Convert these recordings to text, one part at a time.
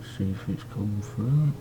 See if it's come through.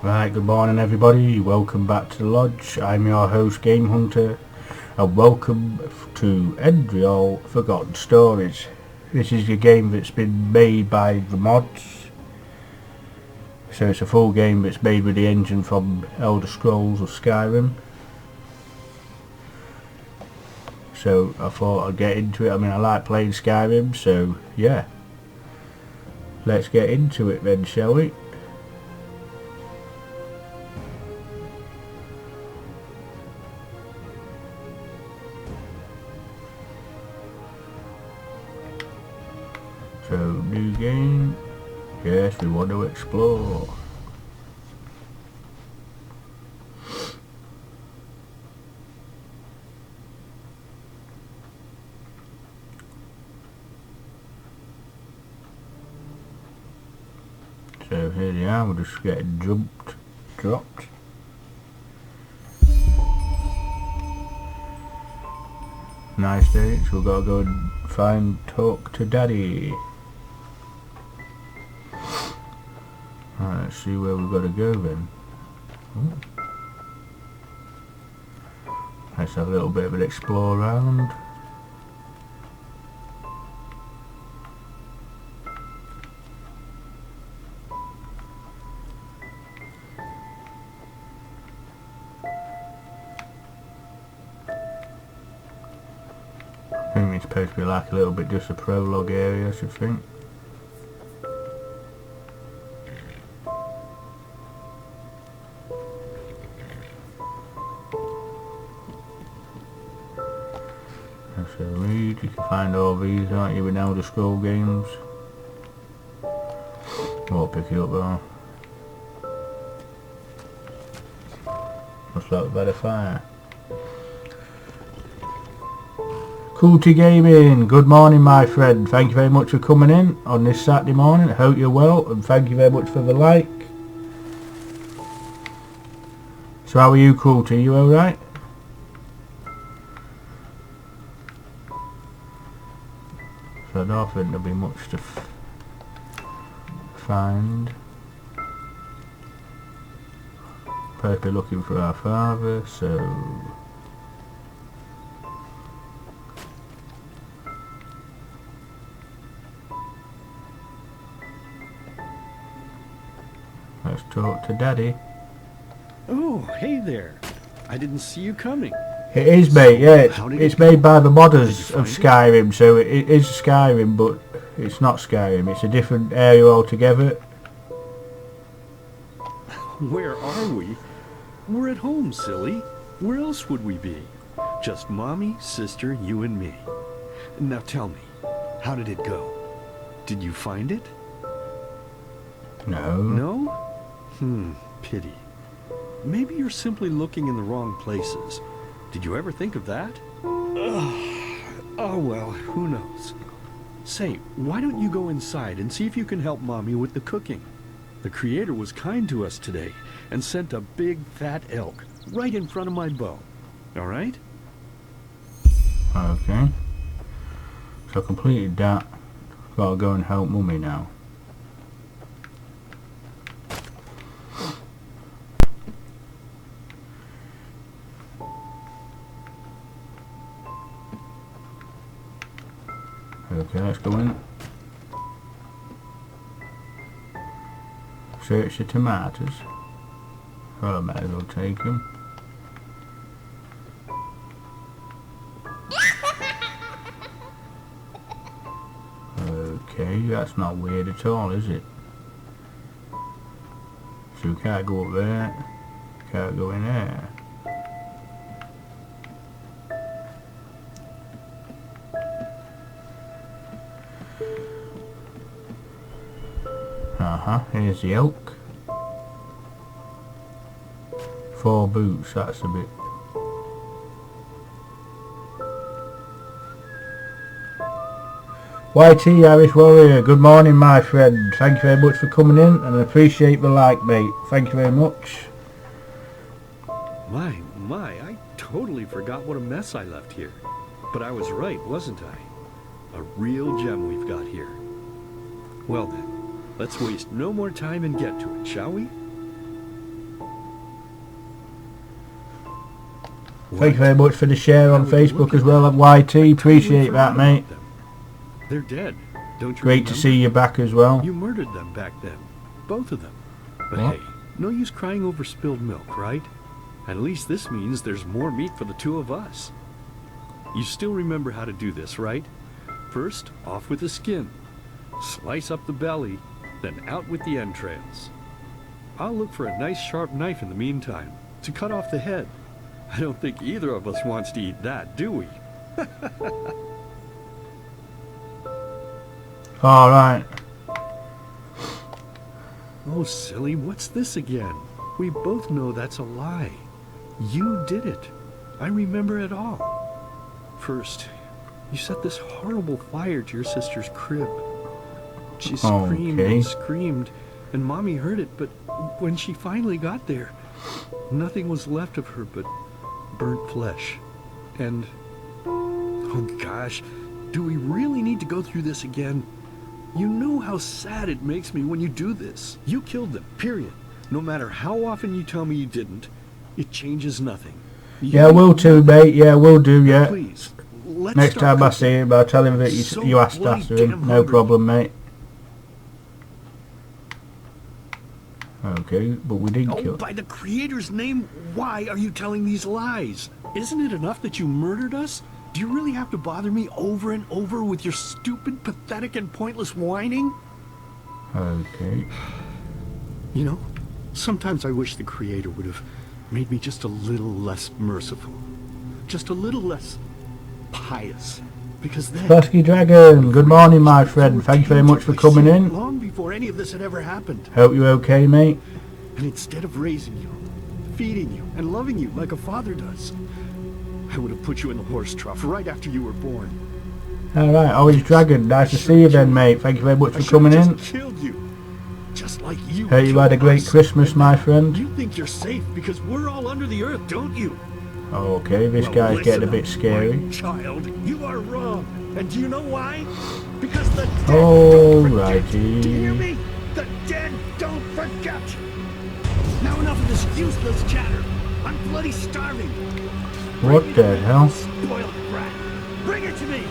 Right, good morning everybody, welcome back to the lodge. I'm your host Game Hunter and welcome to Enderal Forgotten Stories. This is a game that's been made by the mods, so it's a full game that's made with the engine from Elder Scrolls of Skyrim. So I thought I'd get into it. I mean, I like playing Skyrim, so yeah, let's get into it then, shall we? So, new game. Yes, we want to explore. So here they are, we're just getting dropped. Nice day, so we've got to go and talk to Daddy. Right, let's see where we've got to go then. Ooh. Let's have a little bit of an explore around. I think it's supposed to be like a little bit just a prologue area, I should think. So read, you can find all these, aren't you, in Elder Scroll games. Won't pick it up though. Looks like we've had a fire. Coolty Gaming, good morning my friend. Thank you very much for coming in on this Saturday morning. I hope you're well and thank you very much for the like. So how are you, Coolty? You alright? So I don't think there'll be much to find. Probably looking for our father, so let's talk to Daddy. Oh, hey there. I didn't see you coming. It is, mate, yeah, it's made by the modders of Skyrim, so it is Skyrim, but it's not Skyrim, it's a different area altogether. Where are we? We're at home, silly. Where else would we be? Just Mommy, sister, you and me. Now tell me, how did it go? Did you find it? No. No? Pity. Maybe you're simply looking in the wrong places. Did you ever think of that? Oh well, who knows. Say, why don't you go inside and see if you can help Mommy with the cooking? The Creator was kind to us today and sent a big fat elk right in front of my bow. Alright? Okay. So I completed that. Gotta go and help Mummy now. Okay, let's go in. Search the tomatoes. Well, I might as well take them. Okay, that's not weird at all, is it? So we can't go up there. Can't go in there. Here's the elk. 4 boots, that's a bit... YT Irish Warrior, good morning my friend. Thank you very much for coming in and I appreciate the like, mate. Thank you very much. My, I totally forgot what a mess I left here. But I was right, wasn't I? A real gem we've got here. Well then, let's waste no more time and get to it, shall we? Thank you very much for the share on Facebook as well at YT. Appreciate that, mate. They're dead, don't you Great remember? to see you back as well. You murdered them back then. Both of them. But What? hey, no use crying over spilled milk, right? At least this means there's more meat for the 2 of us. You still remember how to do this, right? First, off with the skin. Slice up the belly, then out with the entrails. I'll look for a nice sharp knife in the meantime, to cut off the head. I don't think either of us wants to eat that, do we? Alright. Oh, silly, what's this again? We both know that's a lie. You did it. I remember it all. First, you set this horrible fire to your sister's crib. She screamed and screamed, and Mommy heard it, but when she finally got there, nothing was left of her but burnt flesh. And, oh gosh, do we really need to go through this again? You know how sad it makes me when you do this. You killed them, period. No matter how often you tell me you didn't, it changes nothing. Yeah, will too, mate. Yeah, will do, yeah. Please, let's Next start time I cooking. see him, I'll tell him that So you asked bloody after him. damn No hungry. problem, mate. Okay, but we didn't Oh, kill... by the Creator's name, why are you telling these lies? Isn't it enough that you murdered us? Do you really have to bother me over and over with your stupid, pathetic, and pointless whining? Okay. You know, sometimes I wish the Creator would have made me just a little less merciful. Just a little less pious. Because then... Sparky Dragon, good morning my friend. Thank you very much for coming in. Long before any of this had ever happened. Hope you're okay, mate. And instead of raising you, feeding you, and loving you like a father does, I would have put you in the horse trough right after you were born. Alright, Orange Dragon, nice to see you then, mate. Thank you very much for coming in. Killed you. Just like you. Hope you had a great Christmas, my friend. You think you're safe because we're all under the earth, don't you? Okay, this guy's getting a bit scary. My child, you are wrong. And do you know why? Because the dead Oh, don't forget. righty. Do you hear me? The dead don't forget. Now enough of this useless chatter. I'm bloody starving. What the hell? Spoiled brat. Bring it to me.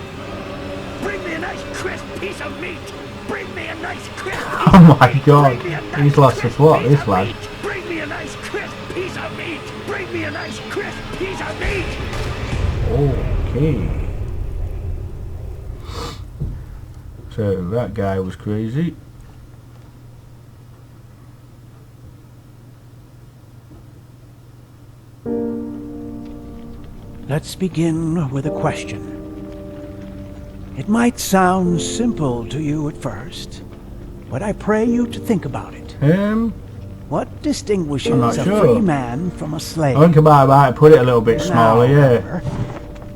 Bring me a nice crisp piece of meat. Bring me a nice crisp piece Oh my of meat. god, Bring me a nice he's lost the crisp plot, piece this of lad. meat. Bring me a nice crisp piece of meat. Bring me a nice crisp piece of meat. Okay. So that guy was crazy. Let's begin with a question. It might sound simple to you at first, but I pray you to think about it. I'm What not distinguishes a sure. free man from a slave? I think I might put it a little bit smaller, yeah. However,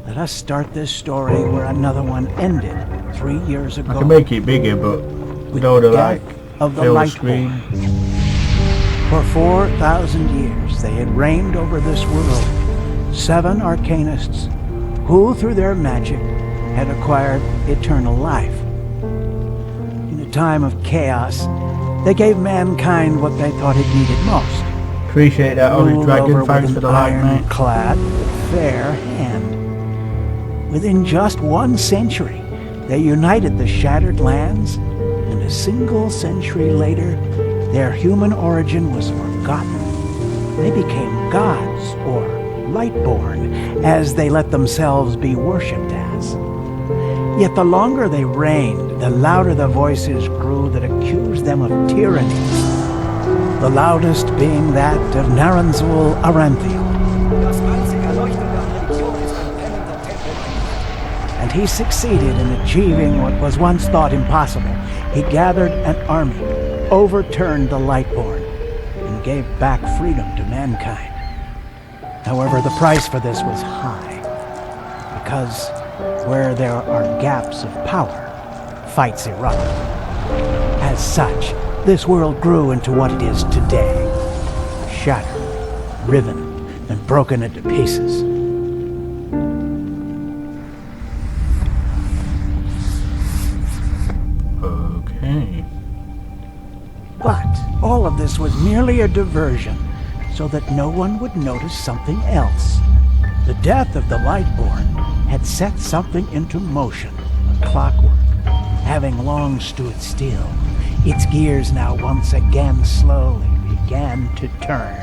let us start this story where another one ended 3 years ago. I can make it bigger, but we with don't the like death of the fill the Light screen. For 4,000 years they had reigned over this world. 7 arcanists who, through their magic, had acquired eternal life. In a time of chaos, they gave mankind what they thought it needed most. Appreciate that, Orange Ruled Dragon. over Thanks with for the an like, mate. ironclad, fair hand. Within just 1 century, they united the shattered lands, and a single century later, their human origin was forgotten. They became gods, or Lightborn, as they let themselves be worshipped as. Yet the longer they reigned, the louder the voices grew that accused them of tyranny, the loudest being that of Naranzul Aranthiel. And he succeeded in achieving what was once thought impossible. He gathered an army, overturned the Lightborn, and gave back freedom to mankind. However, the price for this was high, because where there are gaps of power, fights erupt. As such, this world grew into what it is today, shattered, riven, and broken into pieces. Okay. But all of this was merely a diversion, so that no one would notice something else. The death of the Lightborn had set something into motion, clockwork, having long stood still. Its gears now once again slowly began to turn.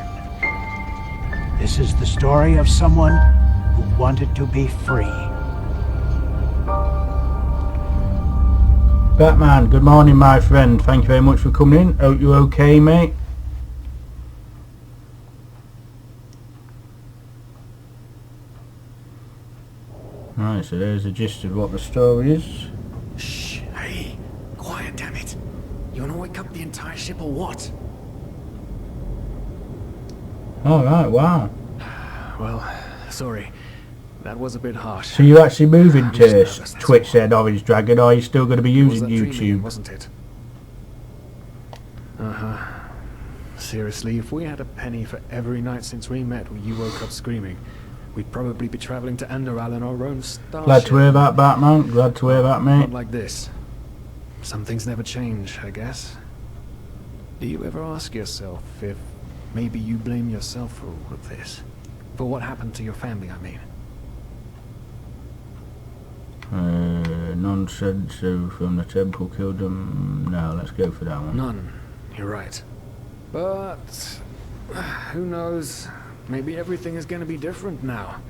This is the story of someone who wanted to be free. Batman, good morning my friend. Thank you very much for coming in. Hope you're okay, mate. Right, so there's the gist of what the story is. Shh, hey, quiet, damn it. You wanna wake up the entire ship or what? Alright, wow. Well, sorry. That was a bit harsh. So you're actually moving I'm to just nervous, that's Twitch all. then, Orange Dragon, or are you still going to be Was using that dream again, YouTube? wasn't it? Uh-huh. Seriously, if we had a penny for every night since we met when you woke up screaming, we'd probably be traveling to Enderal in our own starship. Glad to hear that, Batman. Glad to hear that, mate. Not like this. Some things never change, I guess. Do you ever ask yourself if maybe you blame yourself for all of this? For what happened to your family, I mean? Nonsense from the temple killed them. No, let's go for that one. None. You're right. But who knows? Maybe everything is going to be different now.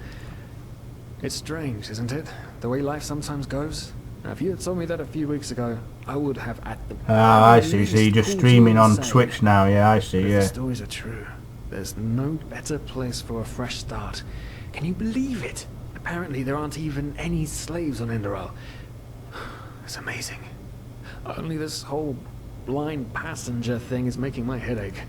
It's strange, isn't it? The way life sometimes goes. Now, if you had told me that a few weeks ago, I would have at the I see. So you're just least streaming called on you insane. Twitch now. Yeah, I see. But if Yeah. the stories are true, there's no better place for a fresh start. Can you believe it? Apparently there aren't even any slaves on Enderal. It's amazing. Only this whole blind passenger thing is making my head ache.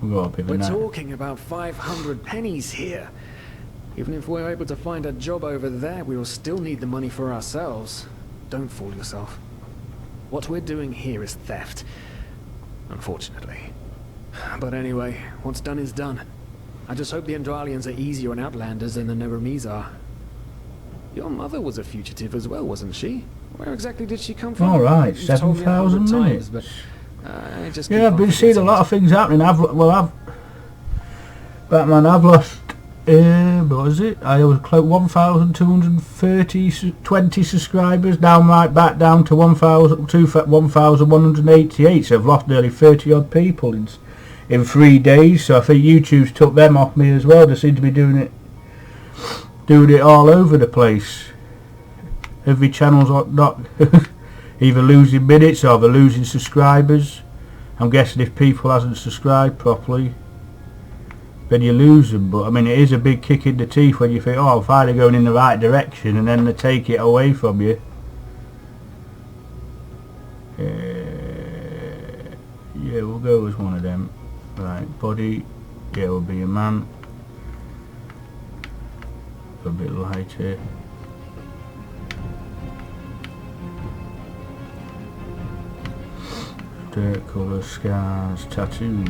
We've got a bit of We're that. talking about 500 pennies here. Even if we're able to find a job over there, we will still need the money for ourselves. Don't fool yourself. What we're doing here is theft. Unfortunately. But anyway, what's done is done. I just hope the Endralians are easier on Outlanders than the Neremes are. Your mother was a fugitive as well, wasn't she? Where exactly did she come from? All right, You've told me a hundred 7,000 times, minutes. but I just Yeah, keep I've on been seeing a forgetting lot it. of things happening. Batman, I've lost, what was it? I was close 1,220 subscribers, now right back down to 1,188, so I've lost nearly 30 odd people in 3 days, so I think YouTube's took them off me as well. They seem to be doing it all over the place. Every channel's not either losing minutes or they're losing subscribers. I'm guessing if people hasn't subscribed properly, then you lose them. But I mean, it is a big kick in the teeth when you think, oh, I'm finally going in the right direction, and then they take it away from you. Yeah, we'll go as one of them. Right, body, yeah, we'll be a man. A bit lighter. Dirt, colour, scars, tattoos.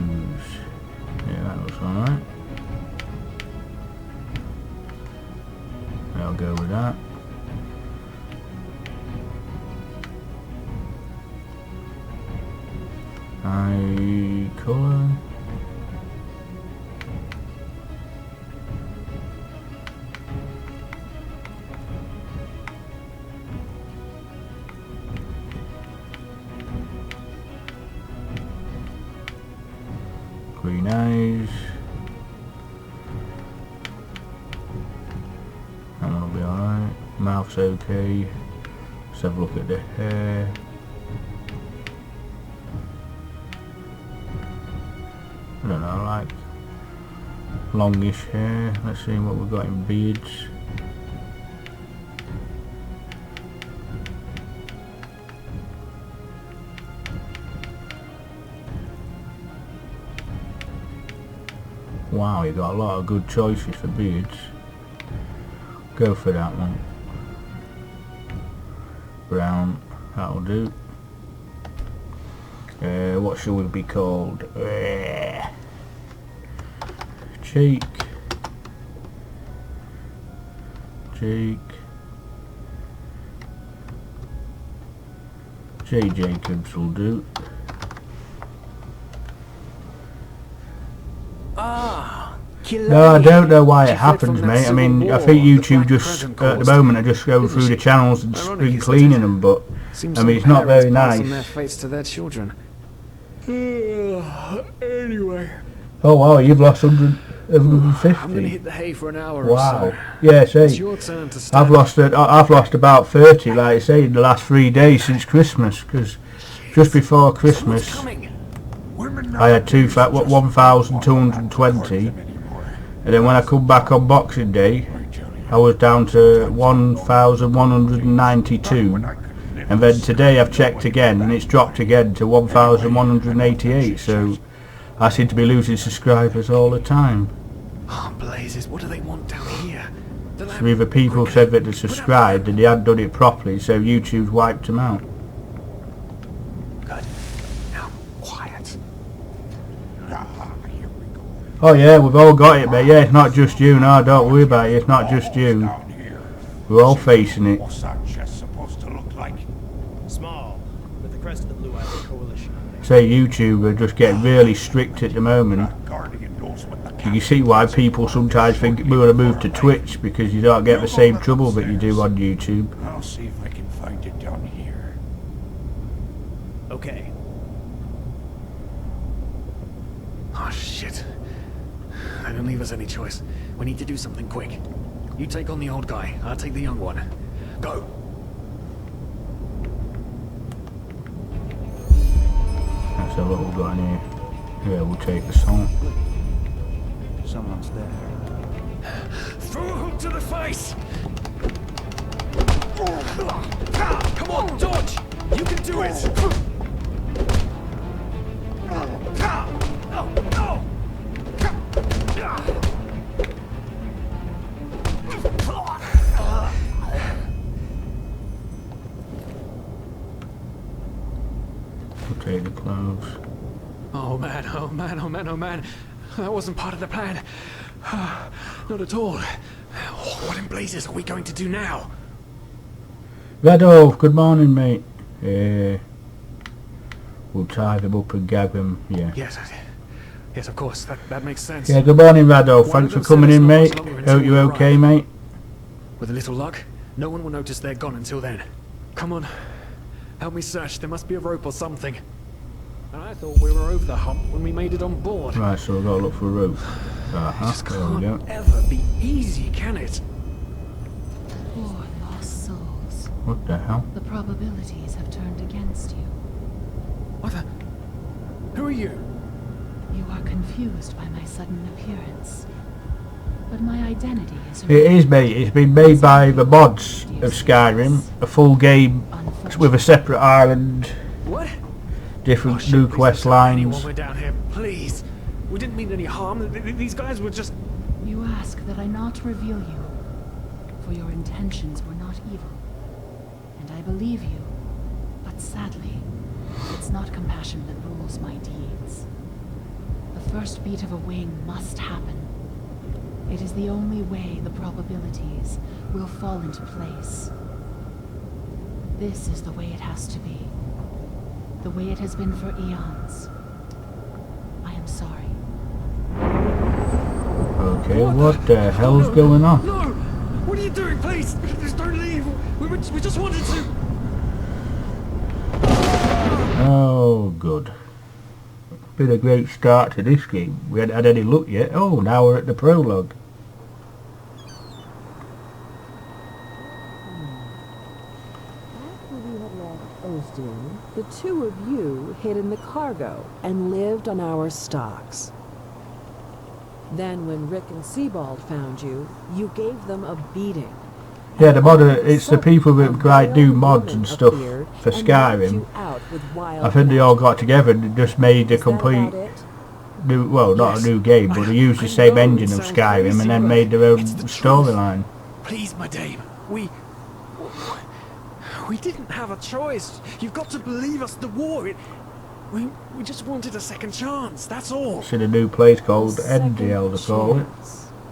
Yeah, that looks alright. I'll go with that. Eye colour. Green eyes. That one will be alright. Mouth's okay. Let's have a look at the hair. I don't know, I like longish hair. Let's see what we've got in beards. Wow, you've got a lot of good choices for beards. Go for that one. Brown, that'll do. What shall we be called? Jake. Jake. J. Jacobs will do. No, I don't know why it happens, mate. I mean, I think YouTube just, at the moment, are just going through the channels and screen cleaning them, but, I mean, it's not very nice. Anyway. Oh, wow, you've lost 150. I'm going to hit the hay for an hour or so. Wow. Yeah, see, It's your turn to stand. I've lost about 30, like I say, in the last 3 days since Christmas, because just before Christmas, I had 1,220, and then when I come back on Boxing Day, I was down to 1,192, and then today I've checked again, and it's dropped again to 1,188, so I seem to be losing subscribers all the time. Oh, blazes, what do they want down here? So either people said that they subscribed and they hadn't done it properly, so YouTube's wiped them out. Good. Now, quiet. Oh yeah, we've all got it, mate. Yeah, it's not just you. No, don't worry about it. It's not just you. We're all facing it. What's that chest supposed to look like? Small, with the crest of the Blue Island Coalition. Say YouTube are just getting really strict at the moment. That guardian knows what the You can see why people sometimes think we want to move to Twitch, because you don't get the same trouble that you do on YouTube. I'll see if I can find it down here. Okay. Oh, shit. They don't leave us any choice. We need to do something quick. You take on the old guy, I'll take the young one. Go! That's a little gun here. Yeah, we'll take the salt. Someone's there. Throw a hook to the face! Come on, dodge! You can do it! We'll take the clothes. Oh man, oh man, oh man, oh man. That wasn't part of the plan. Not at all. What in blazes are we going to do now? Rado, good morning, mate. We'll tie them up and gag them, yeah. Yes, yes, of course. That makes sense. Yeah, good morning, Rado. One Thanks of for them coming said in, it's mate. not much longer until Hope you're we okay, arrive. mate. With a little luck, no one will notice they're gone until then. Come on. Help me search. There must be a rope or something. And I thought we were over the hump when we made it on board. Right, so we've got to look for a rope. It just There we go. can't ever be easy, can it? Poor lost souls. What the hell? The probabilities have turned against you. What the? Who are you? You are confused by my sudden appearance. But my identity is... It is, mate. It's been made by the mods of Skyrim. A full game with a separate island, What? different shit, new please quest don't tell anyone lines. we're down here, please. We didn't mean any harm. These guys were just... You ask that I not reveal you, for your intentions were not evil. And I believe you, but sadly, it's not compassion that rules my deeds. The first beat of a wing must happen. It is the only way the probabilities will fall into place. This is the way it has to be. The way it has been for eons. I am sorry. Okay, what the hell's going on? No! What are you doing, please? Just don't leave. We just wanted to... Oh, good. Been a great start to this game. We hadn't had any luck yet. Oh, now we're at the prologue. Ozdin, the two of you hid in the cargo and lived on our stocks. Then when Rick and Sebald found you, you gave them a beating. Yeah, the modder, it's the people that like do mods and stuff for Skyrim. I think they all got together and just made a complete new, well, not a new game, but they used the same engine of Skyrim and then made their own storyline. Please, my dame, we didn't have a choice. You've got to believe us. The war, we just wanted a second chance. That's all. It's in a new place called Enderal, they call it.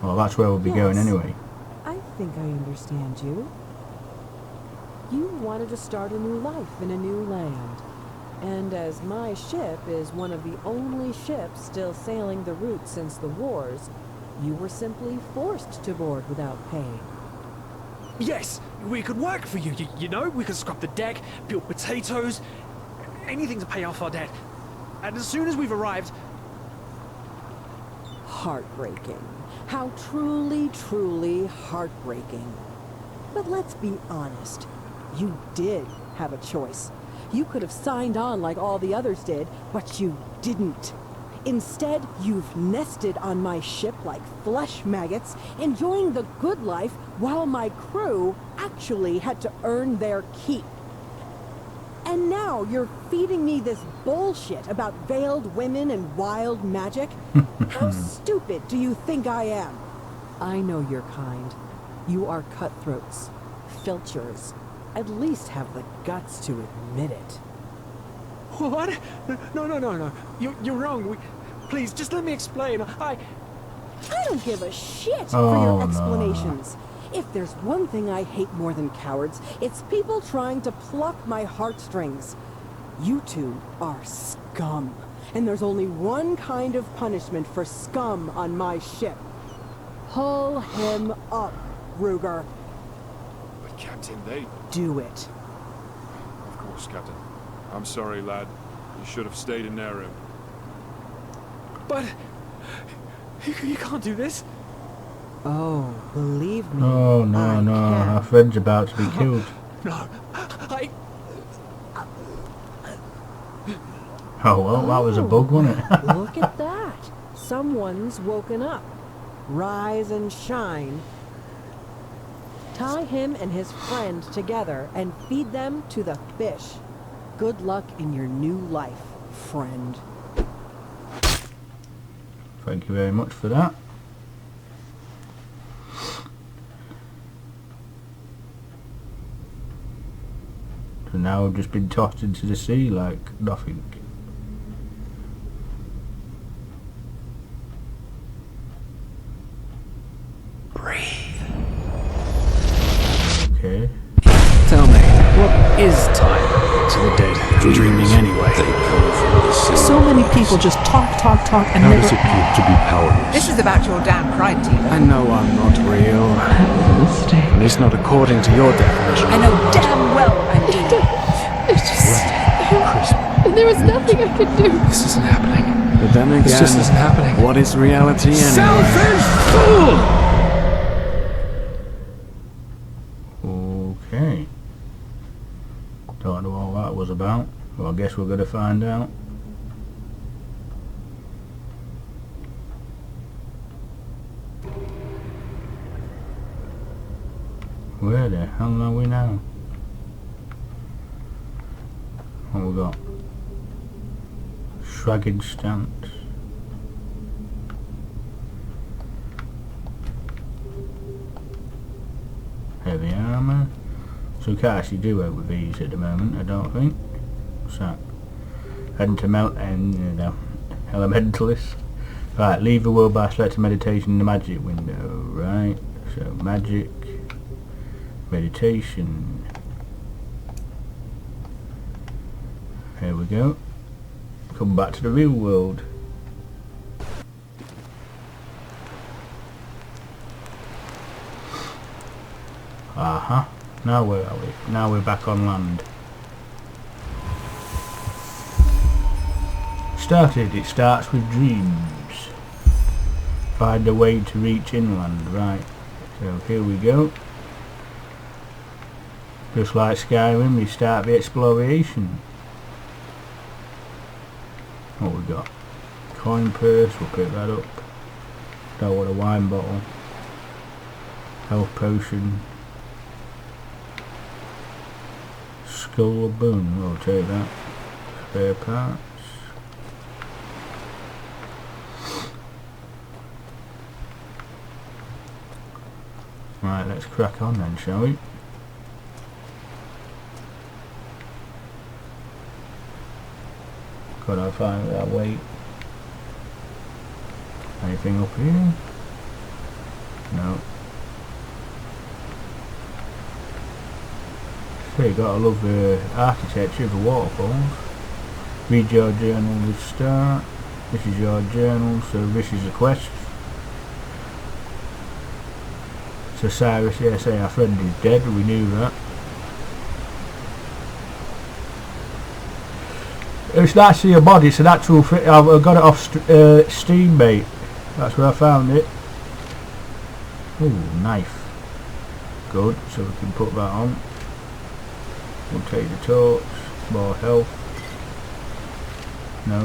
Well, that's where we'll be going anyway. I think I understand you. You wanted to start a new life in a new land. And as my ship is one of the only ships still sailing the route since the wars, you were simply forced to board without pay. Yes, we could work for you. You know, we could scrub the deck, peel potatoes, anything to pay off our debt. And as soon as we've arrived... Heartbreaking. How truly, truly heartbreaking. But let's be honest. You did have a choice. You could have signed on like all the others did, but you didn't. Instead, you've nested on my ship like flesh maggots, enjoying the good life while my crew actually had to earn their keep. And now you're feeding me this bullshit about veiled women and wild magic? How stupid do you think I am? I know your kind. You are cutthroats, filchers. At least have the guts to admit it. What? No. You're wrong. Please, just let me explain. I don't give a shit for your explanations. If there's one thing I hate more than cowards, it's people trying to pluck my heartstrings. You two are scum. And there's only one kind of punishment for scum on my ship. Pull him up, Ruger. But Captain, they... Do it. Of course, Captain. I'm sorry, lad. You should have stayed in their room. But... You can't do this. Oh, believe me. Oh, no, our friend's about to be killed. No, Oh, well, that was a bug, wasn't it? Look at that. Someone's woken up. Rise and shine. Tie him and his friend together and feed them to the fish. Good luck in your new life, friend. Thank you very much for that. So now we've just been tossed into the sea like nothing. Okay. Tell me, what is time to the dead? Dreaming anyway. So many people just talk, and never does it feel to be powerless? This is about your damn pride, team. I know I'm not real. At least not according to your definition. I know damn well I'm doing. It's just... There was nothing I could do. This isn't happening. But then again, this just isn't happening. What is reality anyway? Selfish fool! Okay. Don't know what that was about. Well, I guess we're going to find out. Where the hell are we now? What we got? Shrugging stance. Heavy armour. So we can't actually do it with these at the moment, I don't think. What's that? Elementalist. Right, leave the world by selecting meditation in the magic window. Right, so magic, meditation. Here we go. Come back to the real world. Aha. Now where are we? Now we're back on land. It starts with dreams. Find a way to reach inland. Right. So here we go. Just like Skyrim, we start the exploration. What we got? Coin purse, we'll pick that up. Don't want a wine bottle. Health potion. Skull boon, we'll take that. Spare parts. Right, let's crack on then, shall we? Gotta find that weight. Anything up here? No. So you gotta love the architecture of the waterfalls. Read your journal to start. This is your journal, so this is a quest. So Cyrus, yeah, say our friend is dead, we knew that. It's actually a body, it's an actual I've got it off Steam, mate. That's where I found it. Ooh, knife. Good, so we can put that on. We'll take the torch, more health. No.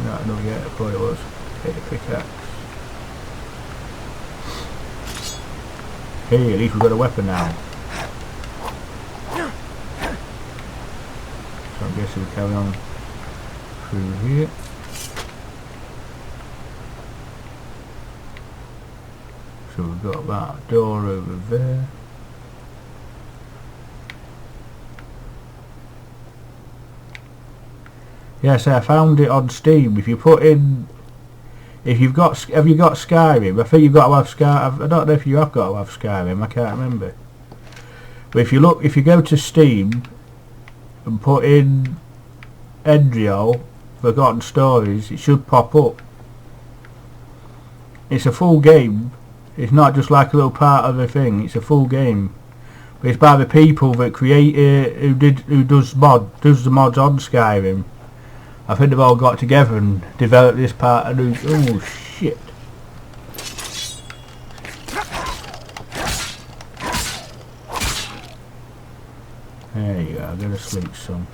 Not yet, I thought it was. Take the pickaxe. Hey, at least we've got a weapon now. So I guess we'll carry on through here. So we've got that door over there. Yes, I found it on Steam. If you put in, have you got Skyrim? I think you've got to have Skyrim. I don't know if you have got to have Skyrim. I can't remember. But if you go to Steam and put in Enderal, Forgotten Stories, it should pop up. It's a full game. It's not just like a little part of the thing. It's a full game. But it's by the people that create it, who does the mods on Skyrim. I think they've all got together and developed this part of the... Oh shit. There you go, I'm gonna sleep some.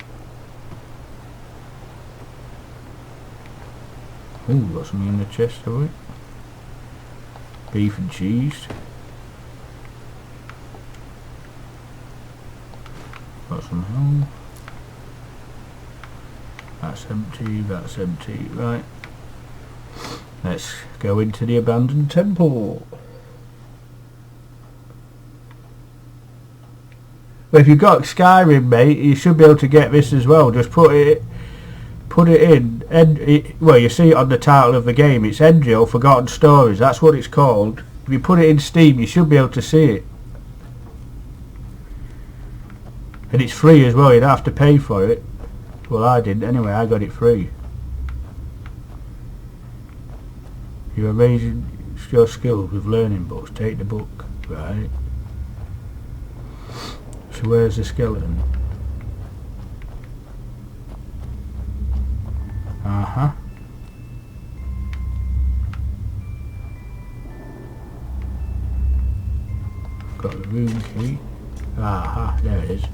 Ooh, got something in the chest, have we? Beef and cheese. Got some helm. That's empty, right. Let's go into the abandoned temple. Well, if you've got Skyrim, mate, you should be able to get this as well. Just put it in, well, you see it on the title of the game. It's Enderal Forgotten Stories. That's what it's called. If you put it in Steam, you should be able to see it. And it's free as well. You don't have to pay for it. Well, I didn't anyway. I got it free. You're amazing. Your skills with learning books. Take the book, right? So where's the skeleton? Got the room key. There it is.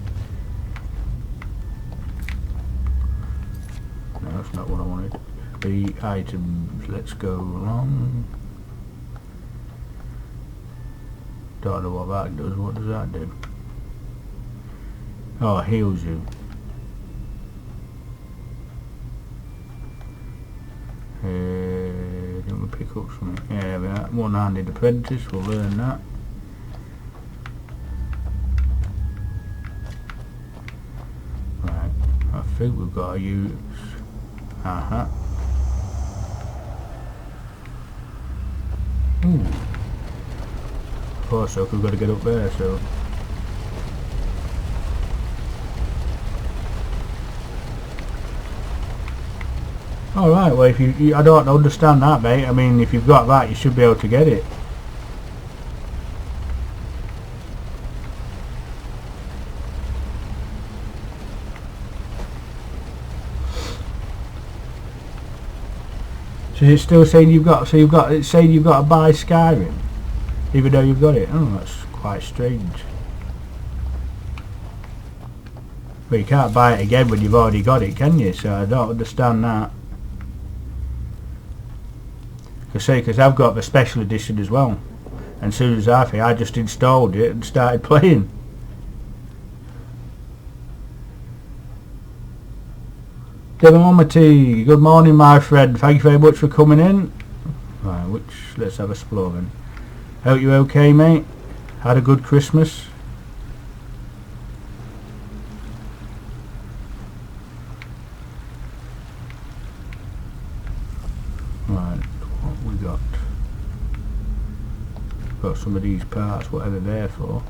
No, that's not what I wanted. The items. Let's go along. Don't know what that does. What does that do? Oh, it heals you. Didn't we pick up something? Yeah, that one-handed apprentice. We'll learn that. Right. I think we've got to use. Ooh. Of course, so we've got to get up there, so. Alright, well, if you I don't understand that, mate. I mean, if you've got that, you should be able to get it. So it's still saying it's saying you've got to buy Skyrim, even though you've got it. Oh, that's quite strange. Well, you can't buy it again when you've already got it, can you? So I don't understand that. Because I've got the special edition as well. And as soon as I just installed it and started playing. Demomity, good morning my friend. Thank you very much for coming in. Right, let's have a explore then. Hope you okay, mate? Had a good Christmas? Right, what we got? Got some of these parts, whatever they're for.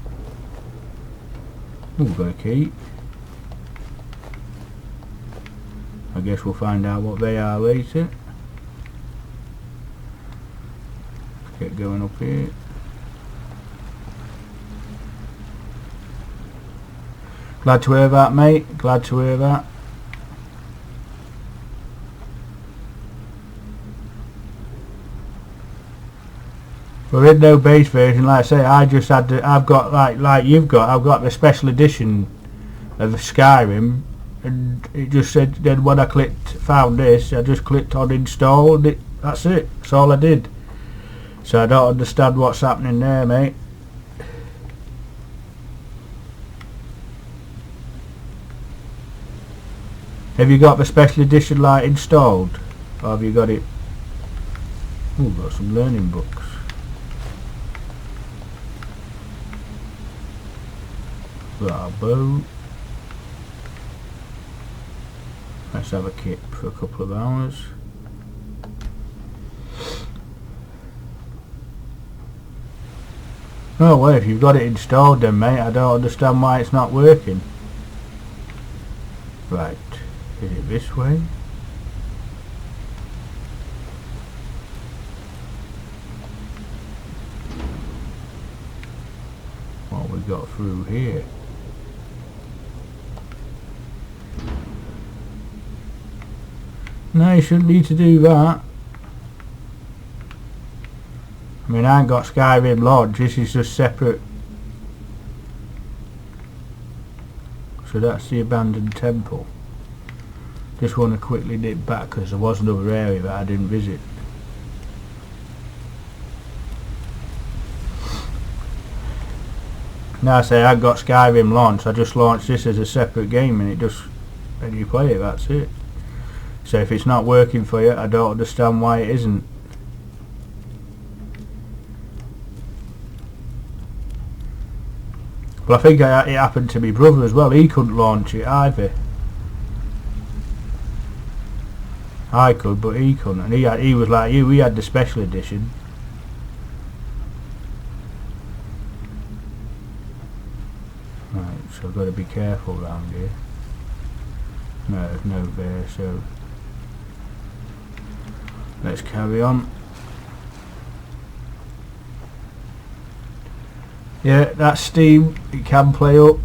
Ooh, got a key. I guess we'll find out what they are later. Let's get going up here. Glad to hear that, mate. Glad to hear that. We're in no base version, like I say. I just had to, I've got like you've got. I've got the special edition of Skyrim, and it just said. Then when I found this, I just clicked on install, and that's it. That's all I did. So I don't understand what's happening there, mate. Have you got the special edition like installed, or have you got it? Oh, got some learning books. Got a bow. Let's have a kit for a couple of hours. Oh well, if you've got it installed then, mate, I don't understand why it's not working. Right, is it this way? What we got through here? No, you shouldn't need to do that. I mean, I ain't got Skyrim Lodge, this is just separate. So that's the abandoned temple. Just want to quickly nip back because there was another area that I didn't visit. Now I say I got Skyrim launched, I just launched this as a separate game and and you play it, that's it. So if it's not working for you, I don't understand why it isn't. Well, I think it happened to my brother as well. He couldn't launch it either. I could, but he couldn't. And he was like you. He had the special edition. Right, so I've got to be careful around here. No, there's no there, so let's carry on. Yeah, that's Steam. It can play up.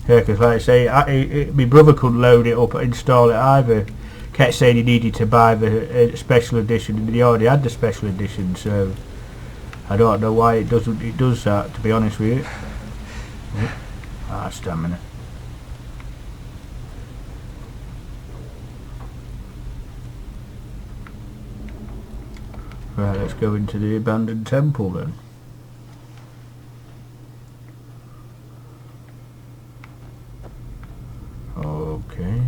Yeah, because like I say, my brother couldn't load it up, install it either. Kept saying he needed to buy the special edition, and he already had the special edition. So I don't know why it does that. To be honest with you. Stamina. Right, let's go into the abandoned temple then. Okay.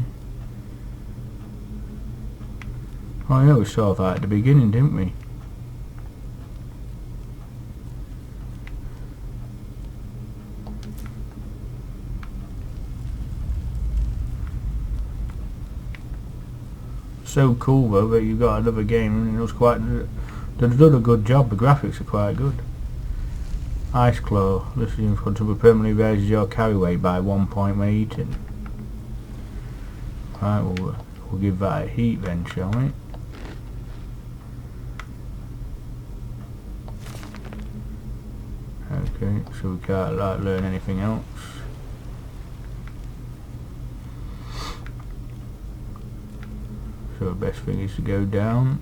Oh yeah, we saw that at the beginning, didn't we? So cool though that you got another game, and it was quite. They've done a good job. The graphics are quite good. Ice Claw. This is comfortable. Permanently raises your carry weight by 1 point when eating. Right, we'll give that a heat then, shall we? Okay, so we can't learn anything else. So the best thing is to go down.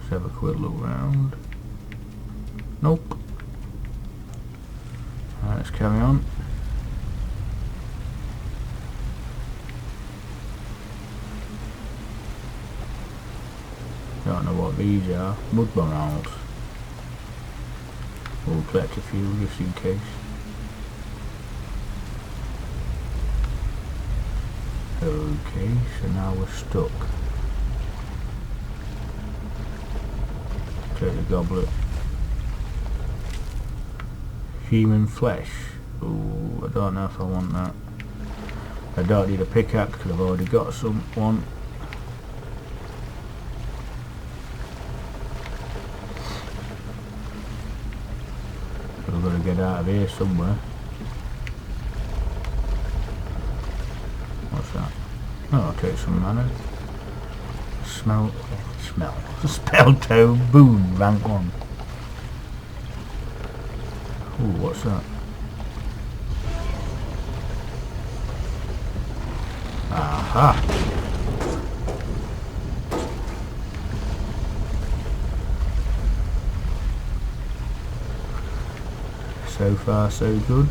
Let's have a quick look round. Nope. Right, let's carry on. Don't know what these are. Mud barrels. We'll collect a few just in case. Okay, so now we're stuck. Take the goblet. Human flesh. Ooh, I don't know if I want that. I don't need a pickaxe because I've already got one. We've got to get out of here somewhere. What's that? Oh, I'll take some mana. Spell tome boon, rank 1. Ooh, what's that? Aha! So far so good.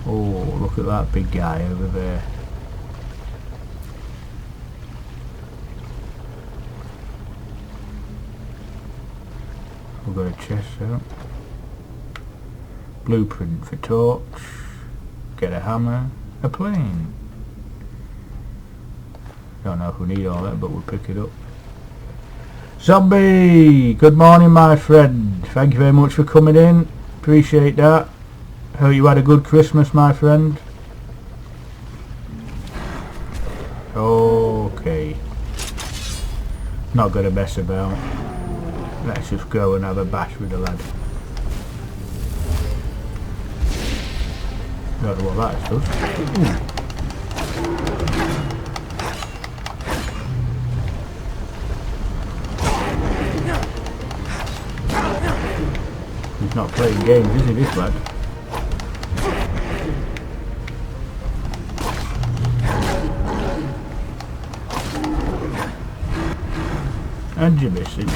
Oh, look at that big guy over there. We've got a chest out. Blueprint for torch. Get a hammer. A plane. Don't know if we need all that, but we'll pick it up. Zombie! Good morning, my friend. Thank you very much for coming in. Appreciate that. Hope you had a good Christmas, my friend. Okay. Not gonna mess about. Let's just go and have a bash with the lad. Don't know what that does. He's not playing games, is he, this lad? And you're missing.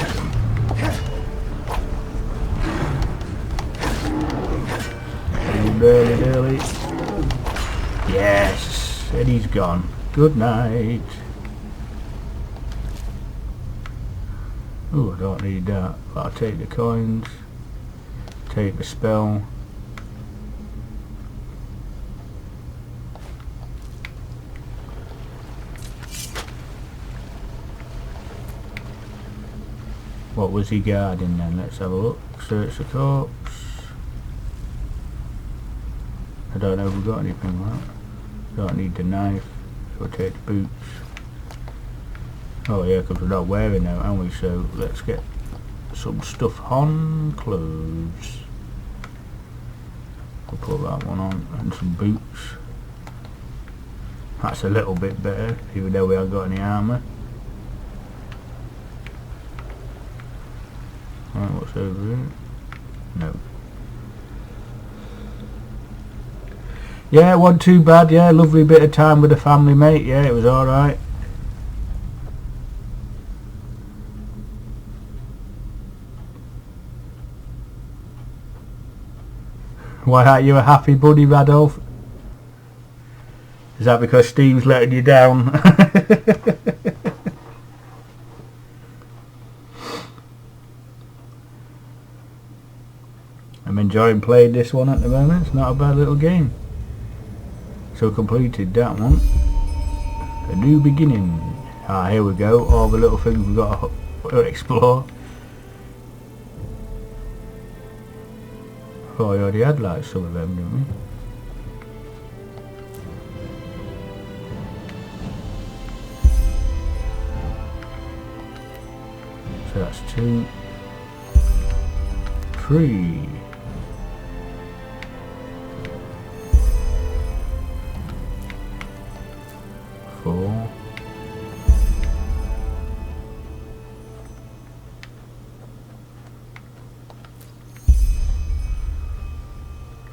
Early. Yes, and he's gone. Good night. Oh, I don't need that. But I'll take the coins. Take the spell. What was he guarding then? Let's have a look. Search the corpse. I don't know if we've got anything like that. Don't need the knife, so we'll take the boots. Oh yeah, because we're not wearing them, aren't we? So let's get some stuff on. Clothes. We'll put that one on, and some boots. That's a little bit better, even though we haven't got any armour. Right, what's over here? No. Yeah, it wasn't too bad, yeah, lovely bit of time with the family, mate, yeah, it was alright. Why aren't you a happy buddy, Radolf? Is that because Steve's letting you down? I'm enjoying playing this one at the moment, it's not a bad little game. So completed that one. A new beginning. Ah, here we go. All the little things we've got to explore. Oh, we already had like some of them, didn't we? So that's 2, 3.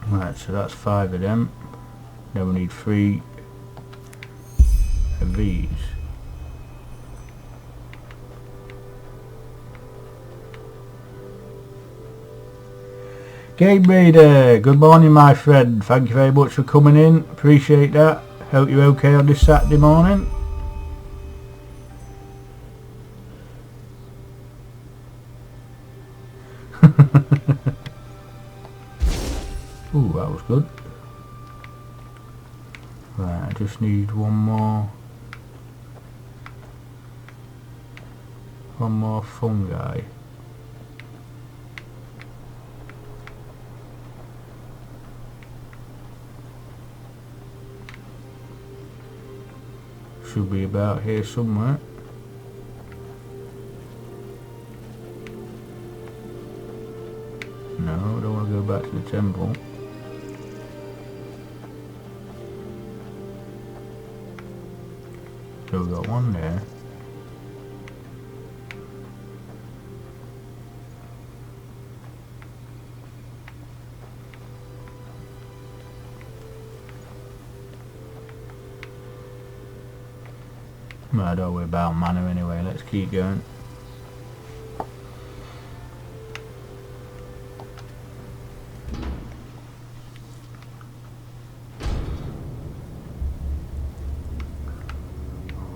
Right, so that's 5 of them. Now we need 3 of these. Game Raider, good morning my friend. Thank you very much for coming in. Appreciate that. Hope you're okay on this Saturday morning. Ooh, that was good. Right, I just need one more fungi. Should be about here somewhere. No, I don't want to go back to the temple. So we've got one there. I don't worry about mana anyway, let's keep going.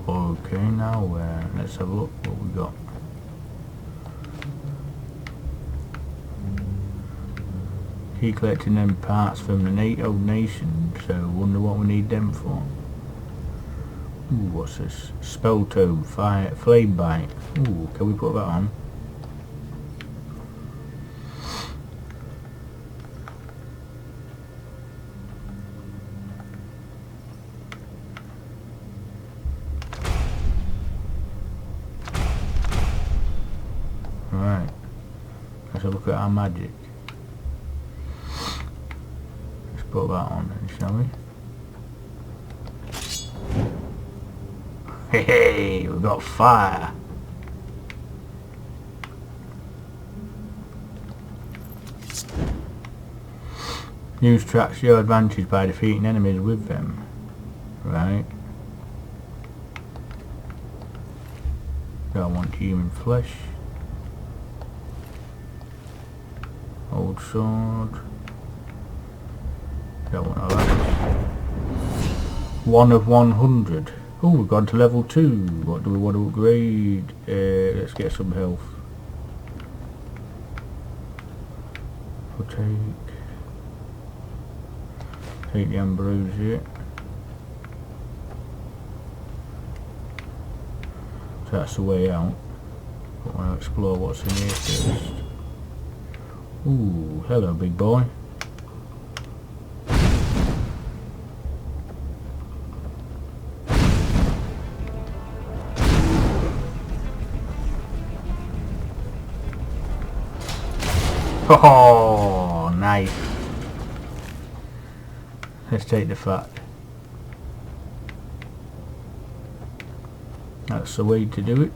Okay, now let's have a look what we got. Keep collecting them parts from the NATO nation, so wonder what we need them for. Ooh, what's this? Spell tome, fire, flame bite. Ooh, can we put that on? Right. Let's have a look at our magic. Let's put that on then, shall we? Hey, we've got fire. Use tracks your advantage by defeating enemies with them. Right. Don't want human flesh. Old sword. Don't want all that. 1 of 100. Oh, we've gone to level 2. What do we want to upgrade? Let's get some health. We'll take the ambrosia. So that's the way out. But I want to explore what's in here first. Ooh, hello big boy. Oh, nice. Let's take the fat. That's the way to do it.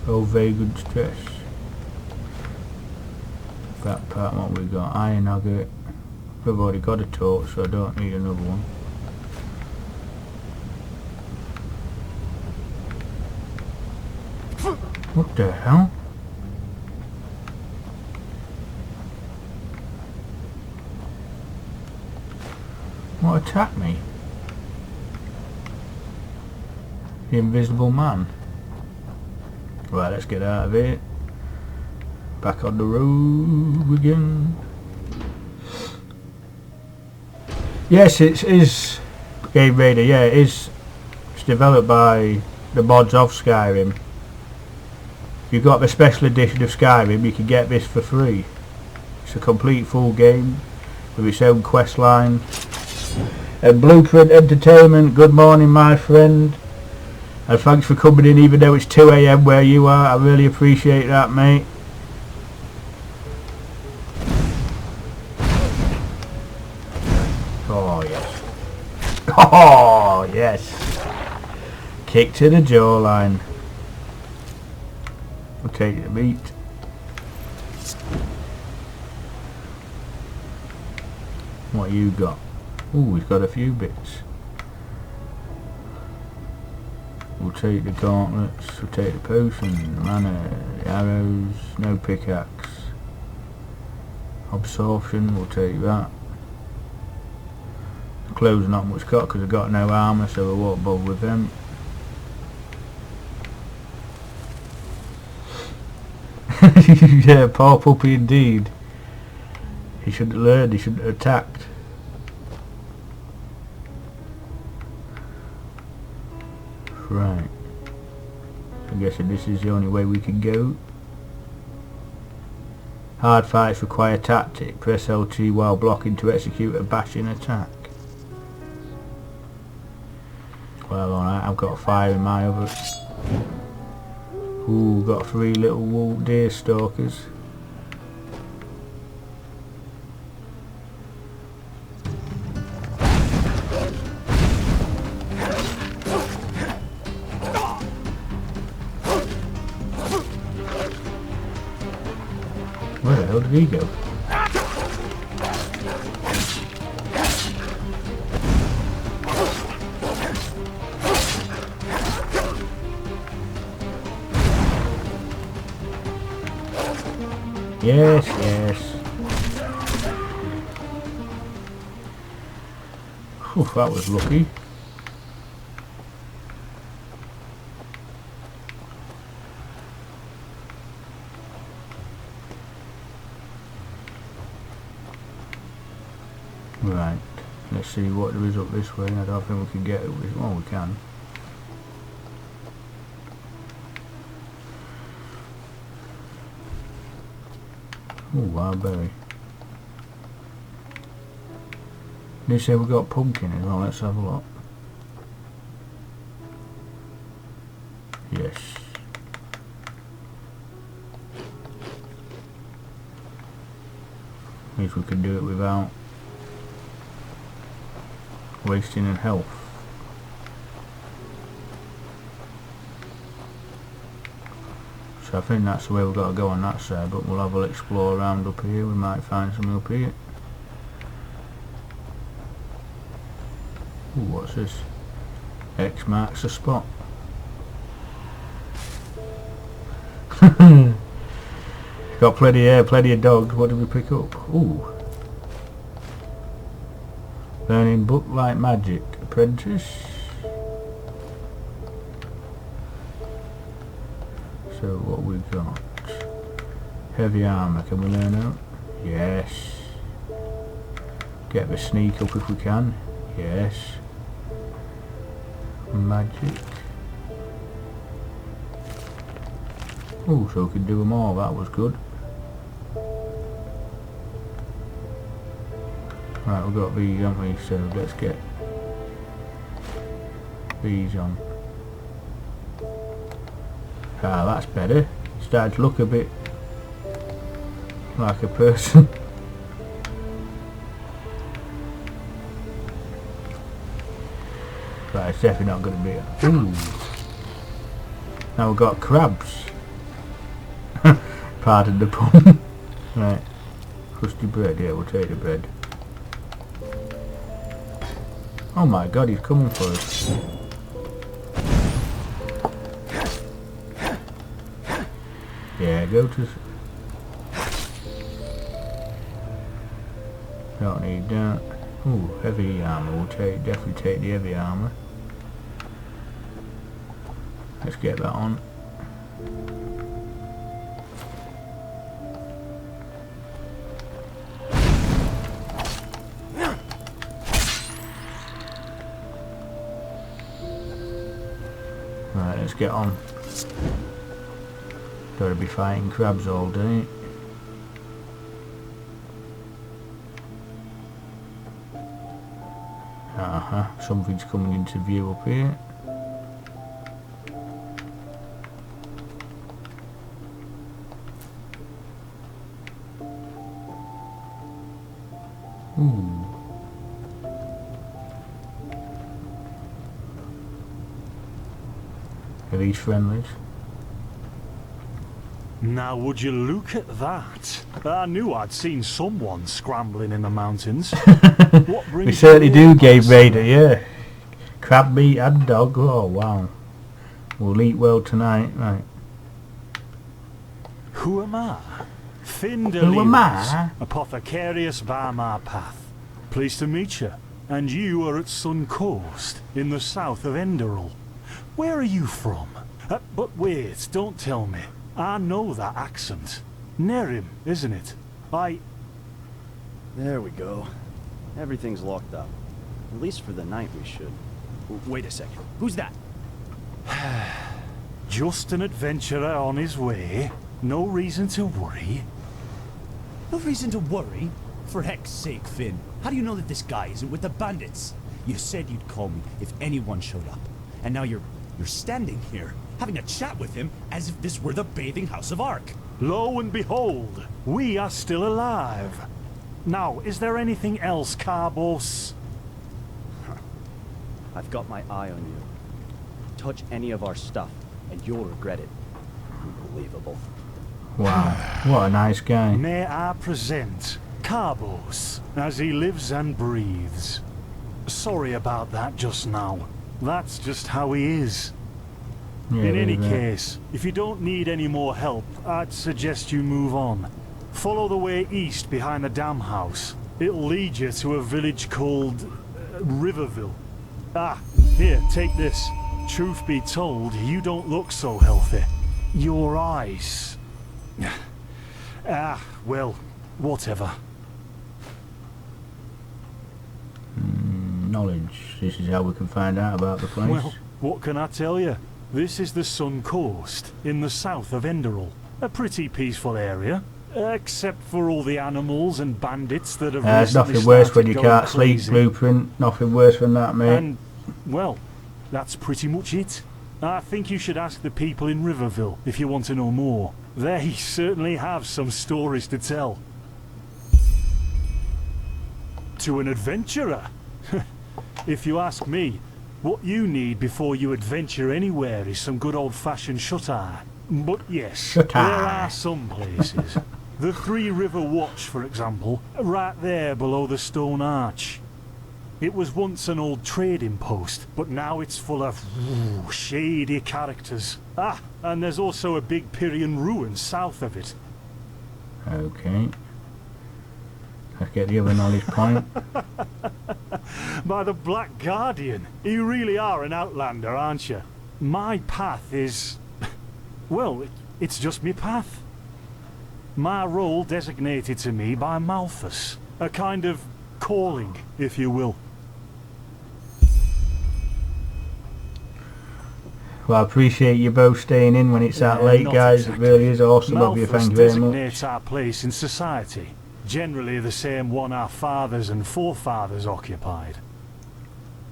Oh, very good stress. That part, what we got? Iron nugget. We've already got a torch, so I don't need another one. What the hell? What attacked me? The invisible man. Right, let's get out of here. Back on the road again. Yes, it is Game Raider. Yeah, it is. It's developed by the mods of Skyrim. If you've got the special edition of Skyrim, you can get this for free. It's a complete full game with its own quest line. And Blueprint Entertainment, good morning my friend. And thanks for coming in even though it's 2 AM where you are. I really appreciate that, mate. Oh yes. Oh yes. Kick to the jawline. We'll take the meat. What you got? Ooh, he's got a few bits. We'll take the gauntlets, we'll take the potion, the mana, the arrows, no pickaxe. Absorption, we'll take that. The clothes not much got because I've got no armour, so I won't bother with them. Yeah, poor puppy indeed. He should have learned, he shouldn't have attacked. Right. I'm guessing this is the only way we can go. Hard fights require tactic. Press LT while blocking to execute a bashing attack. Well, alright, I've got fire in my other. Ooh, got 3 little wool deer stalkers. Where the hell did he go? Yes, yes. Whew, that was lucky. Right, let's see what there is up this way. I don't think we can get it. Well, we can. Oh, wild-berry. They say we got pumpkin as well. Let's have a look. Yes. At least we can do it without wasting in health. So I think that's the way we've got to go on that side, but we'll have a explore around up here. We might find something up here. Ooh, what's this? X marks the spot. Got plenty of air, plenty of dogs. What did we pick up? Ooh. Learning book like magic. Apprentice. So what we got? Heavy armour. Can we learn out? Yes. Get the sneak up if we can. Yes. Magic. Oh, so we can do them all. That was good. Right, we've got these, haven't we? So let's get these on. Ah, that's better. Starting to look a bit like a person. Right, it's definitely not going to be it. Ooh. Now we've got crabs. Pardon the pun. Right. Crusty bread, yeah, we'll take the bread. Oh my god, he's coming for us. Yeah, go to... Don't need that. Ooh, heavy armour. We'll definitely take the heavy armour. Let's get that on. Right, let's get on. Gotta be fighting crabs all day. Something's coming into view up here. Ooh. Are these friendlies? Now would you look at that? I knew I'd seen someone scrambling in the mountains. What brings We certainly you do, Game Raider, yeah. Crab meat and dog, oh wow. We'll eat well tonight, right. Who am I? Finn Who am I? Apothecarius by my path. Pleased to meet you. And you are at Sun Coast, in the south of Enderal. Where are you from? But wait, don't tell me. I know that accent. Nerim, isn't it? There we go. Everything's locked up. At least for the night we should. Wait a second. Who's that? Just an adventurer on his way. No reason to worry. No reason to worry? For heck's sake, Finn. How do you know that this guy isn't with the bandits? You said you'd call me if anyone showed up. And now you're standing here, having a chat with him as if this were the bathing house of Ark. Lo and behold, we are still alive. Now, is there anything else, Carbos? I've got my eye on you. Touch any of our stuff, and you'll regret it. Unbelievable. Wow, what a nice guy. May I present Carbos, as he lives and breathes. Sorry about that just now. That's just how he is. Yeah, in any really. case, if you don't need any more help, I'd suggest you move on. Follow the way east behind the dam house. It'll lead you to a village called Riverville. Ah, here, take this. Truth be told, you don't look so healthy. Your eyes... well, whatever. Knowledge. This is how we can find out about the place. Well, what can I tell you? This is the Sun Coast, in the south of Enderal. A pretty peaceful area, except for all the animals and bandits that have There's recently nothing worse when started you going can't sleep, crazy. Blueprint. Nothing worse than that, mate. And, well, that's pretty much it. I think you should ask the people in Riverville if you want to know more. They certainly have some stories to tell. To an adventurer? If you ask me, what you need before you adventure anywhere is some good old-fashioned shut-eye. But yes, there are some places. The Three River Watch, for example, right there below the stone arch. It was once an old trading post, but now it's full of shady characters. Ah, and there's also a big Pyrian ruin south of it. Okay. Let's get the other knowledge point. By the Black Guardian, you really are an outlander, aren't you? My path is... well, it's just me path. My role designated to me by Malthus. A kind of calling, if you will. Well, I appreciate you both staying in when it's that late, not guys. exactly. It really is awesome of you. Malthus Thank you very much. designates our place in society. Generally the same one our fathers and forefathers occupied.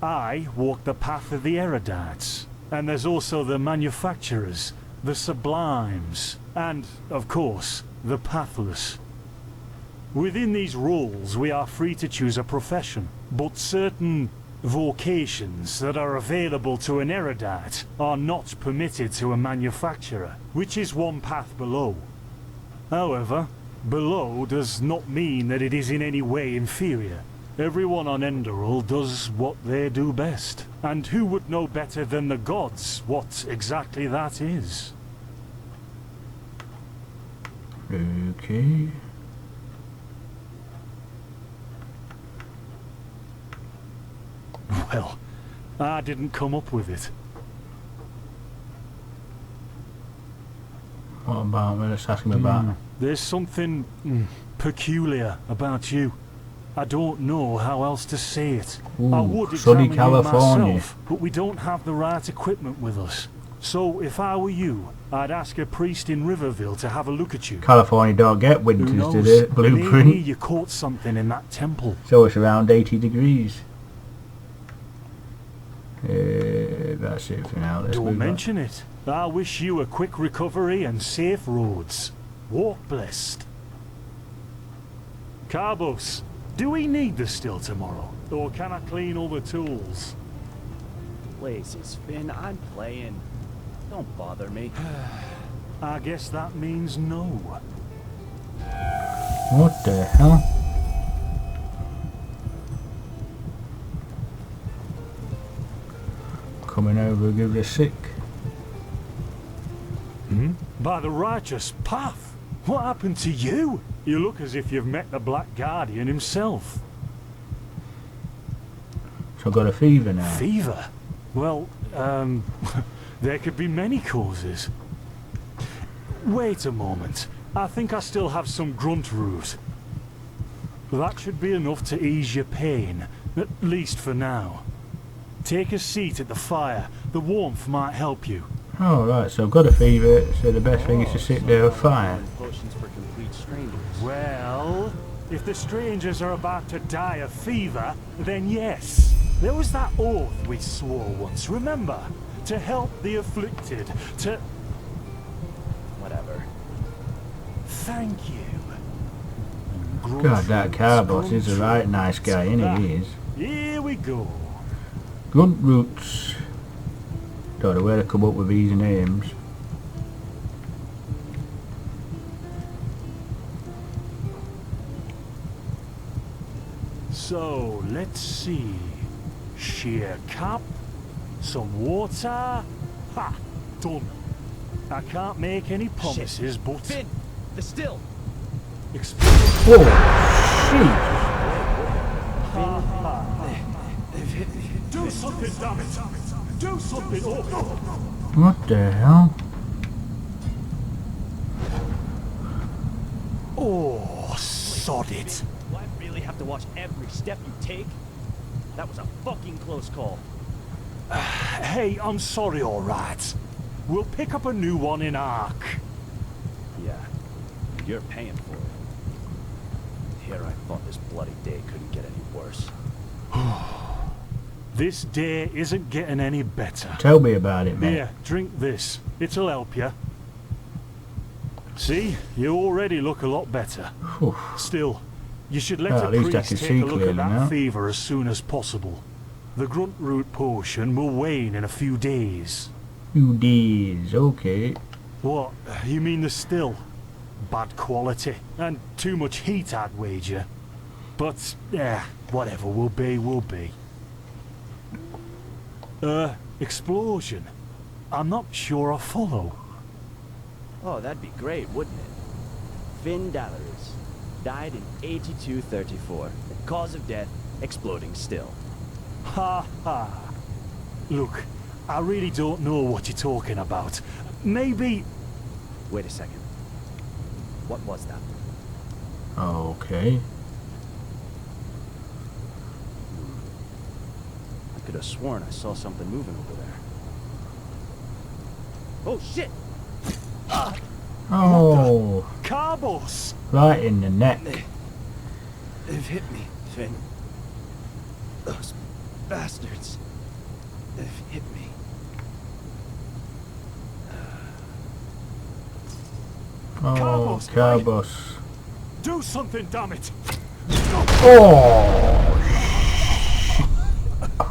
I walk the path of the erudites, and there's also the manufacturers, the sublimes, and, of course, the pathless. Within these roles we are free to choose a profession, but certain vocations that are available to an erudite are not permitted to a manufacturer, which is one path below. However, below does not mean that it is in any way inferior. Everyone on Enderal does what they do best, and who would know better than the gods what exactly that is? Okay. Well, I didn't come up with it. What about me? Let's ask him about. There's something peculiar about you. I don't know how else to say it. Ooh, I would sunny examine you California. myself, but we don't have the right equipment with us. So if I were you, I'd ask a priest in Riverville to have a look at you. California don't get Who winters, knows? do they? Maybe Blueprint. you caught something in that temple. So it's around 80 degrees. That's it for now. Let's Don't move on. mention it. I wish you a quick recovery and safe roads. Walk blessed. Carbos, do we need the still tomorrow? Or can I clean all the tools? Places, Finn, I'm playing. Don't bother me. I guess that means no. What the hell? Coming over, give it a sick. By the righteous path? What happened to you? You look as if you've met the Black Guardian himself. So I've got a fever now. Fever? Well, there could be many causes. Wait a moment. I think I still have some grunt root. That should be enough to ease your pain, at least for now. Take a seat at the fire. The warmth might help you. Oh right, so I've got a fever, so the best thing is to sit near a fire. Potions for complete strangers. Well, if the strangers are about to die of fever, then yes. There was that oath we swore once, remember? To help the afflicted, to... Whatever. Thank you. God, that car boss is a right nice guy, innit? He is. Here we go. Grunt Roots. Don't know where to come up with these names. So, let's see. Sheer cap, some water. Ha! Done. I can't make any promises, but... Finn! The still! Oh, shit! Do something, damn it! Do something! Oh. What the hell? Oh, sod it! Do I really have to watch every step you take? That was a fucking close call. Hey, I'm sorry, alright. We'll pick up a new one in Ark. Yeah, you're paying for it. Here I thought this bloody day couldn't get any worse. This day isn't getting any better. Tell me about it, mate. Here, drink this. It'll help you. See, you already look a lot better. Still, you should let Well, the at least I priest can take see a look clearly at that now. fever as soon as possible. The grunt root potion will wane in a few days. Few days, okay. What? You mean the still? Bad quality and too much heat, I'd wager. But, whatever will be, will be. Explosion. I'm not sure I follow. Oh, that'd be great, wouldn't it? Finn Dalaris died in 8234. Cause of death, exploding still. Ha ha. Look, I really don't know what you're talking about. Maybe... Wait a second. What was that? Okay. I could have sworn I saw something moving over there. Oh shit! Oh. Carbos! Right in the neck. They've hit me, Finn. Those bastards. They've hit me. Oh, Carbos. Do something, damn it! Oh!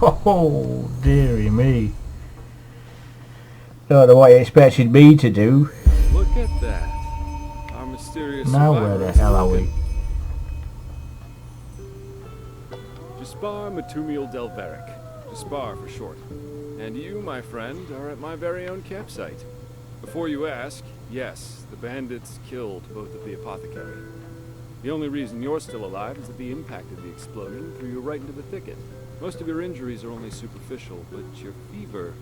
Oh, dearie me. Don't know what you expected me to do. Look at that. Our mysterious Now where the hell are we? Jaspar Matumiel Delveric. Jaspar for short. And you, my friend, are at my very own campsite. Before you ask, yes, the bandits killed both of the apothecary. The only reason you're still alive is that the impact of the explosion threw you right into the thicket. Most of your injuries are only superficial, but your fever,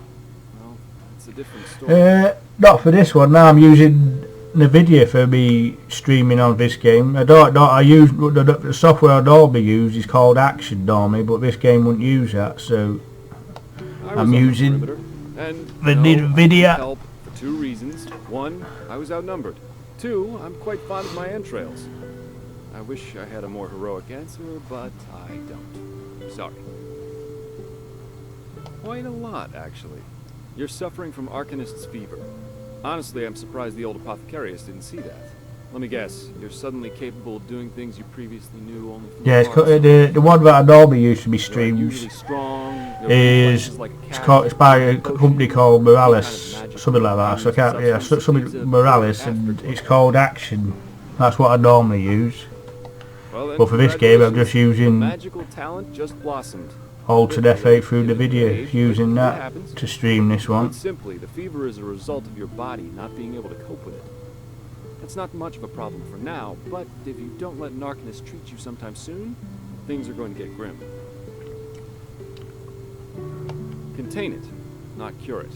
well, it's a different story. Not for this one. Now I'm using NVIDIA for me streaming on this game. I use the software I'd normally use is called Action normally, but this game wouldn't use that, so I'm using the NVIDIA. Help for two reasons. One, I was outnumbered. Two, I'm quite fond of my entrails. I wish I had a more heroic answer, but I don't. Sorry. Quite a lot, actually. You're suffering from Arcanist's fever. Honestly, I'm surprised the old apothecarius didn't see that. Let me guess, you're suddenly capable of doing things you previously knew only from Yeah, the one that I normally used to be streams it's by a company called Morales, something like that. So I can't, yeah, something Morales, and it's called Action. That's what I normally use. Well, But for this game, I'm just using magical talent just blossomed. Altered F8 through the video, using that to stream this one. Quite simply, the fever is a result of your body not being able to cope with it. That's not much of a problem for now, but if you don't let Narcanus treat you sometime soon, things are going to get grim. Contain it, not cure it.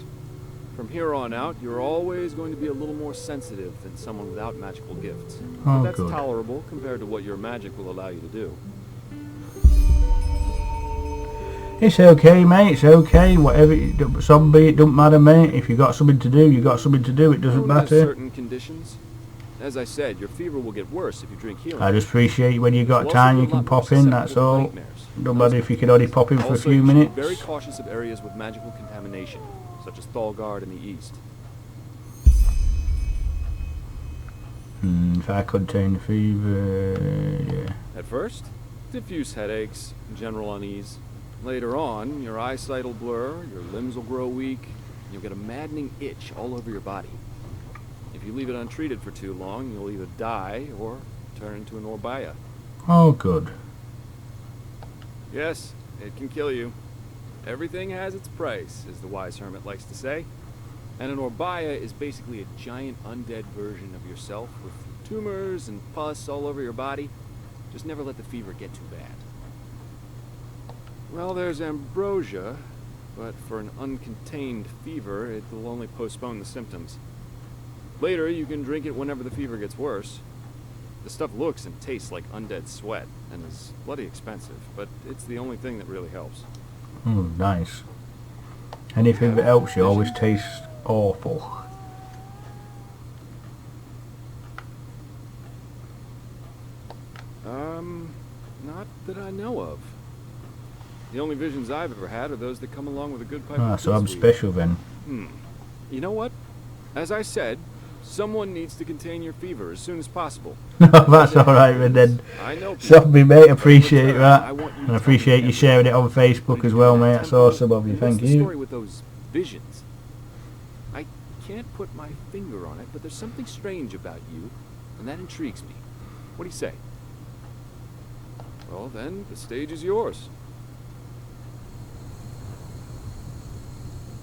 From here on out, you're always going to be a little more sensitive than someone without magical gifts. But that's tolerable compared to what your magic will allow you to do. It's okay, mate, it's okay. Whatever, zombie, it don't matter, mate. If you got something to do, you got something to do. It doesn't matter. Certain conditions. As I said, your fever will get worse if you drink healing. I just appreciate when you got time you can pop in, that's all. Don't matter if you can only pop in for a few minutes. Be very cautious of areas with magical contamination, such as Thalgard in the east. If I contain the fever, yeah. At first, diffuse headaches, general unease. Later on, your eyesight will blur, your limbs will grow weak, and you'll get a maddening itch all over your body. If you leave it untreated for too long, you'll either die or turn into an Orbaya. Oh, good. Yes, it can kill you. Everything has its price, as the wise hermit likes to say. And an Orbaya is basically a giant undead version of yourself with tumors and pus all over your body. Just never let the fever get too bad. Well, there's ambrosia, but for an uncontained fever, it will only postpone the symptoms. Later, you can drink it whenever the fever gets worse. The stuff looks and tastes like undead sweat, and is bloody expensive, but it's the only thing that really helps. Nice. Anything that helps you always tastes awful. Not that I know of. The only visions I've ever had are those that come along with a good pipe of so I'm special then. You know what? As I said, someone needs to contain your fever as soon as possible. That's alright then. Zombie, mate, appreciate that. And I appreciate you sharing it on Facebook as well, mate. That's awesome of you, thank What's the you. story with those visions? I can't put my finger on it, but there's something strange about you, and that intrigues me. What do you say? Well then, the stage is yours.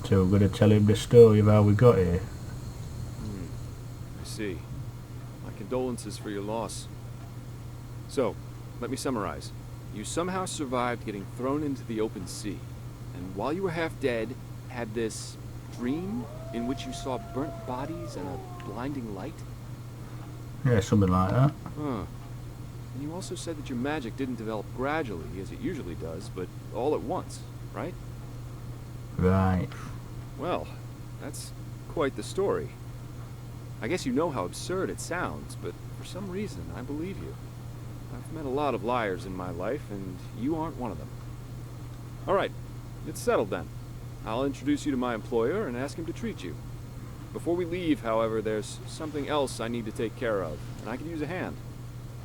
So we're going to tell him the story of how we got here. I see. My condolences for your loss. So, let me summarize. You somehow survived getting thrown into the open sea, and while you were half dead, had this dream in which you saw burnt bodies and a blinding light? Yeah, something like that. Huh. And you also said that your magic didn't develop gradually, as it usually does, but all at once, right? Right. Well, that's quite the story. I guess you know how absurd it sounds, but for some reason, I believe you. I've met a lot of liars in my life, and you aren't one of them. Alright, it's settled then. I'll introduce you to my employer and ask him to treat you. Before we leave, however, there's something else I need to take care of, and I can use a hand.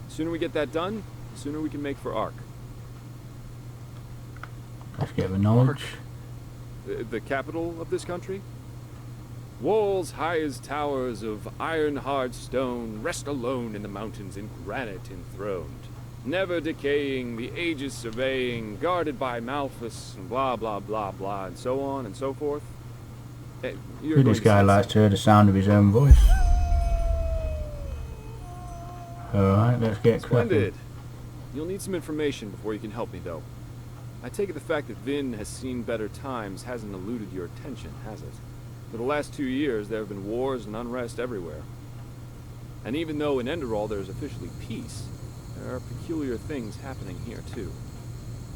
The sooner we get that done, the sooner we can make for Ark. Let's get the knowledge. The capital of this country? Walls high as towers of iron-hard stone rest alone in the mountains in granite enthroned. Never decaying, the ages surveying, guarded by Malthus, and blah blah blah blah, and so on and so forth. Hey, This guy likes to hear the sound of his own voice. Alright, let's get Splendid. cracking. You'll need some information before you can help me, though. I take it the fact that Vin has seen better times hasn't eluded your attention, has it? For the last 2 years, there have been wars and unrest everywhere. And even though in Enderal there's officially peace, there are peculiar things happening here, too.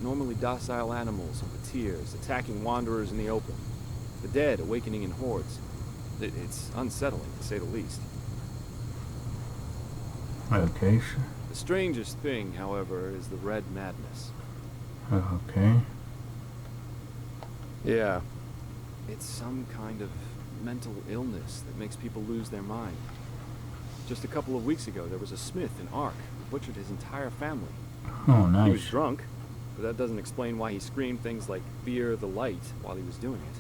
Normally docile animals and patirs attacking wanderers in the open. The dead awakening in hordes. It's unsettling, to say the least. Okay. The strangest thing, however, is the Red Madness. Okay. Yeah. It's some kind of mental illness that makes people lose their mind. Just a couple of weeks ago, there was a smith in Ark who butchered his entire family. Oh, He was nice. drunk, but that doesn't explain why he screamed things like "Fear the light" while he was doing it.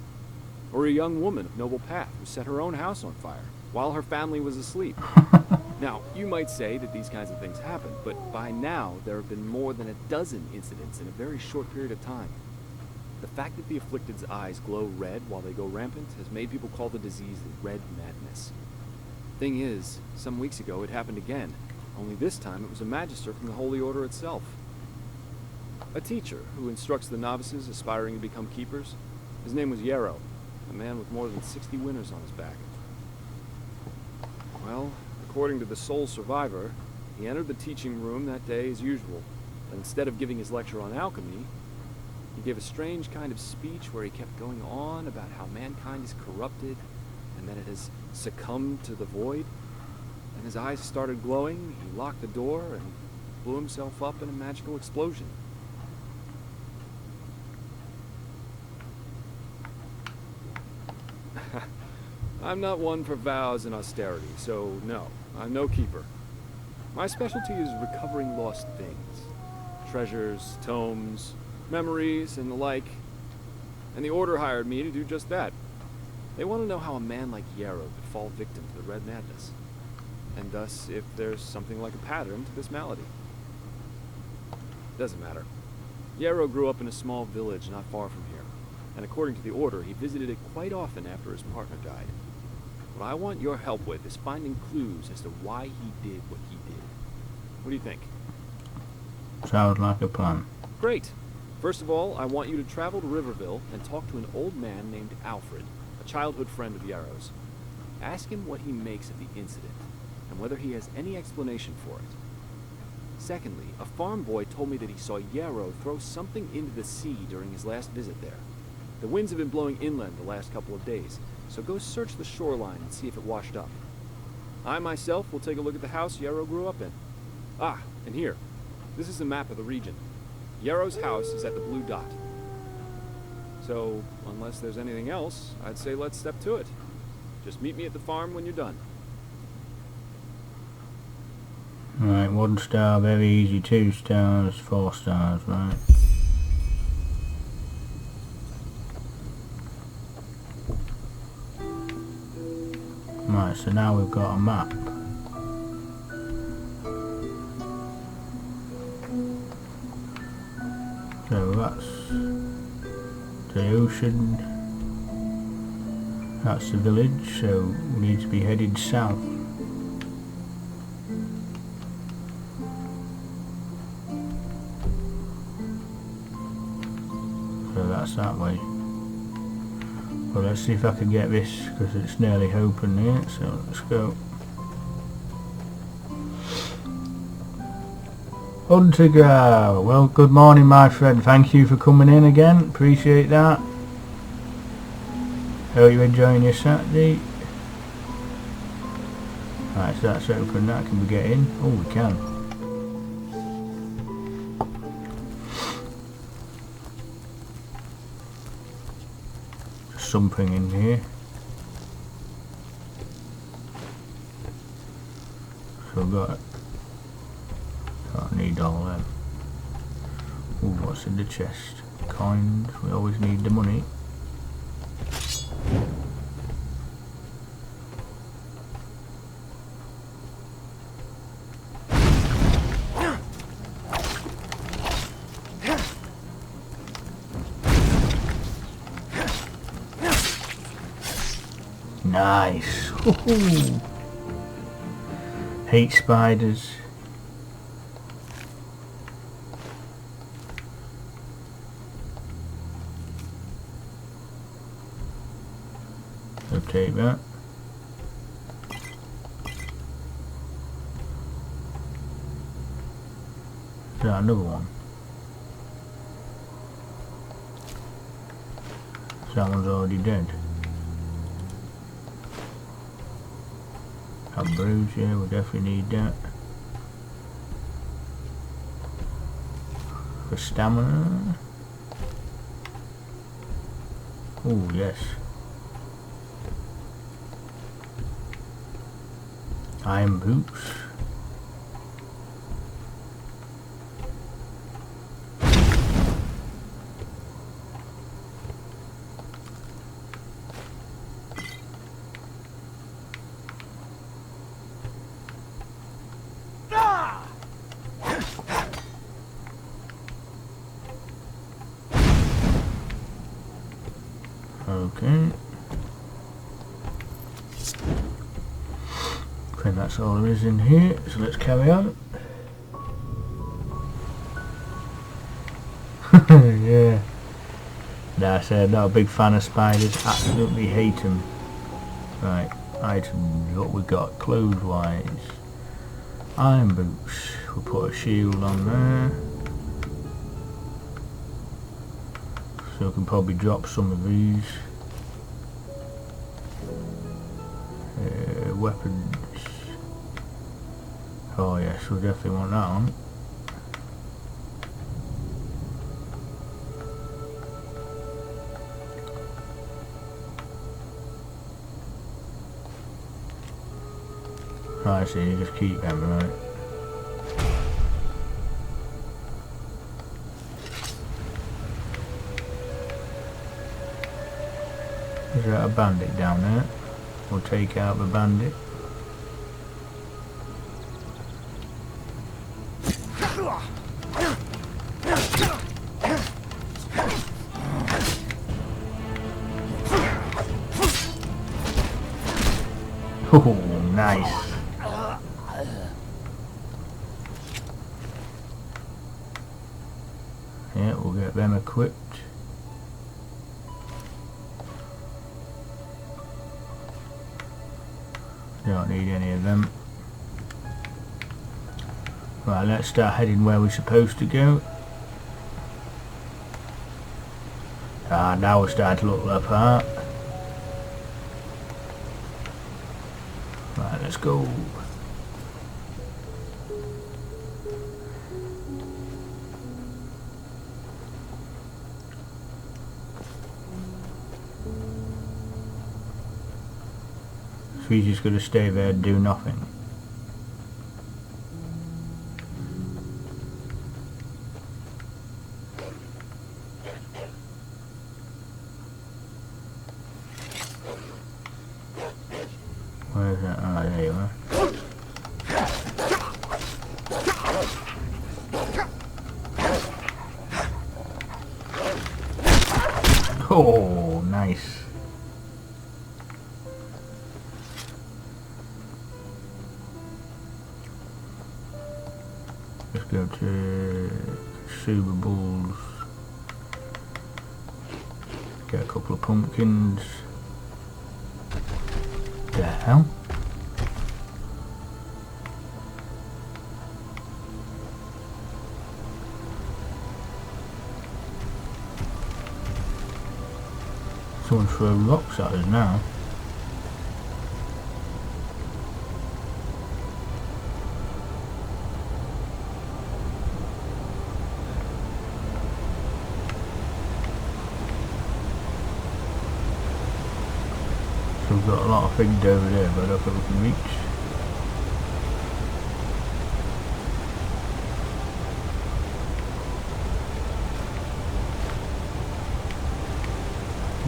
Or a young woman of noble path who set her own house on fire while her family was asleep. Now, you might say that these kinds of things happen, but by now there have been more than a dozen incidents in a very short period of time. The fact that the afflicted's eyes glow red while they go rampant has made people call the disease the Red Madness. Thing is, some weeks ago it happened again, only this time it was a magister from the Holy Order itself. A teacher who instructs the novices aspiring to become keepers. His name was Yarrow, a man with more than 60 winners on his back. Well, according to the sole survivor, he entered the teaching room that day as usual, but instead of giving his lecture on alchemy, he gave a strange kind of speech where he kept going on about how mankind is corrupted and that it has succumbed to the void. And his eyes started glowing, he locked the door and blew himself up in a magical explosion. I'm not one for vows and austerity, so no, I'm no keeper. My specialty is recovering lost things. Treasures, tomes, memories, and the like. And the Order hired me to do just that. They want to know how a man like Yarrow could fall victim to the Red Madness. And thus, if there's something like a pattern to this malady. Doesn't matter. Yarrow grew up in a small village not far from here. And according to the Order, he visited it quite often after his partner died. What I want your help with is finding clues as to why he did what he did. What do you think? Sounds like a plan. Great. First of all, I want you to travel to Riverville and talk to an old man named Alfred, a childhood friend of Yarrow's. Ask him what he makes of the incident, and whether he has any explanation for it. Secondly, a farm boy told me that he saw Yarrow throw something into the sea during his last visit there. The winds have been blowing inland the last couple of days, so go search the shoreline and see if it washed up. I myself will take a look at the house Yarrow grew up in. Ah, and here. This is a map of the region. Yarrow's house is at the blue dot. So, unless there's anything else, I'd say let's step to it. Just meet me at the farm when you're done. Right, 1 star, very easy. 2 stars, 4 stars, right. Right, so now we've got a map. So that's the ocean, that's the village, so we need to be headed south. So that's that way. Well, let's see if I can get this, because it's nearly open here, so let's go. Hunter, well, good morning my friend, thank you for coming in again, appreciate that. How are you enjoying your Saturday? Right, so that's open, that can we get in? Oh, we can. There's something in here. So I've got it. I need all them. Ooh, what's in the chest? Coins, we always need the money. Nice. Hate spiders. I'll take that. Is that another one? That one's already dead. A bruise, yeah, we definitely need that. For stamina. Oh yes. Iron boots. Okay. I think that's all there is in here, so let's carry on. Yeah. Like I said, not a big fan of spiders, absolutely hate them. Right, items, what we got, clothes wise. Iron boots, we'll put a shield on there. So we can probably drop some of these. Weapons. Oh yes, we'll definitely want that on. Right, so you just keep them, right? Is there a bandit down there? We'll take out the bandit. Oh, nice. Yeah, we'll get them equipped. Don't need any of them. Right, let's start heading where we're supposed to go. Ah, now we're starting to look the part. Right, let's go. So he's just going to stay there and do nothing. Where is that? Oh, there you are. Oh, nice. Let's go to consumables. Get a couple of pumpkins. The hell? Someone's throwing rocks at us now. So we've got a lot of things over there, but I don't think we can reach.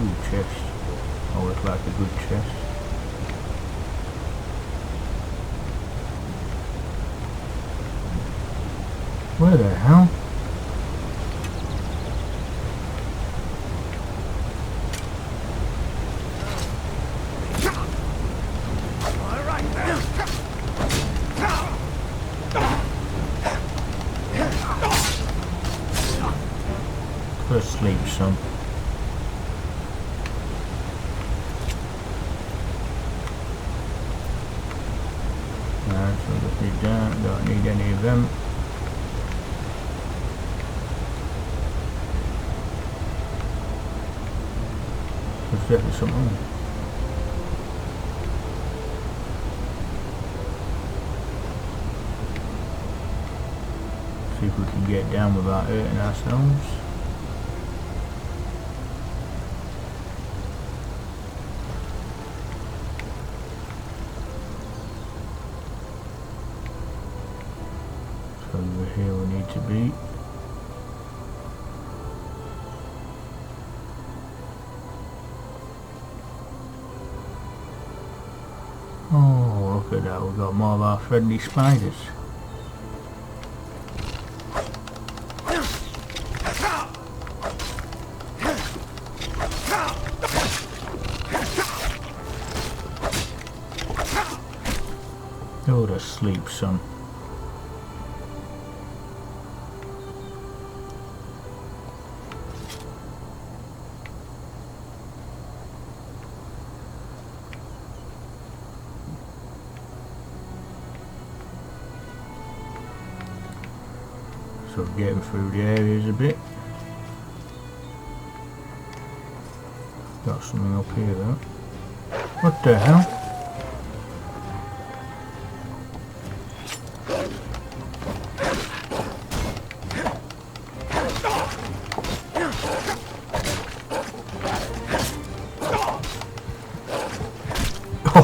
Ooh, chest. Oh, looks like a good chest. Where the hell? Go to sleep, son. Alright, so just need that. Don't need any of them. There's definitely something. See if we can get down without hurting ourselves. over here we need to be. Oh, look at that, we've got more of our friendly spiders. Go to sleep, son. So getting through the areas a bit. Got something up here though. What the hell?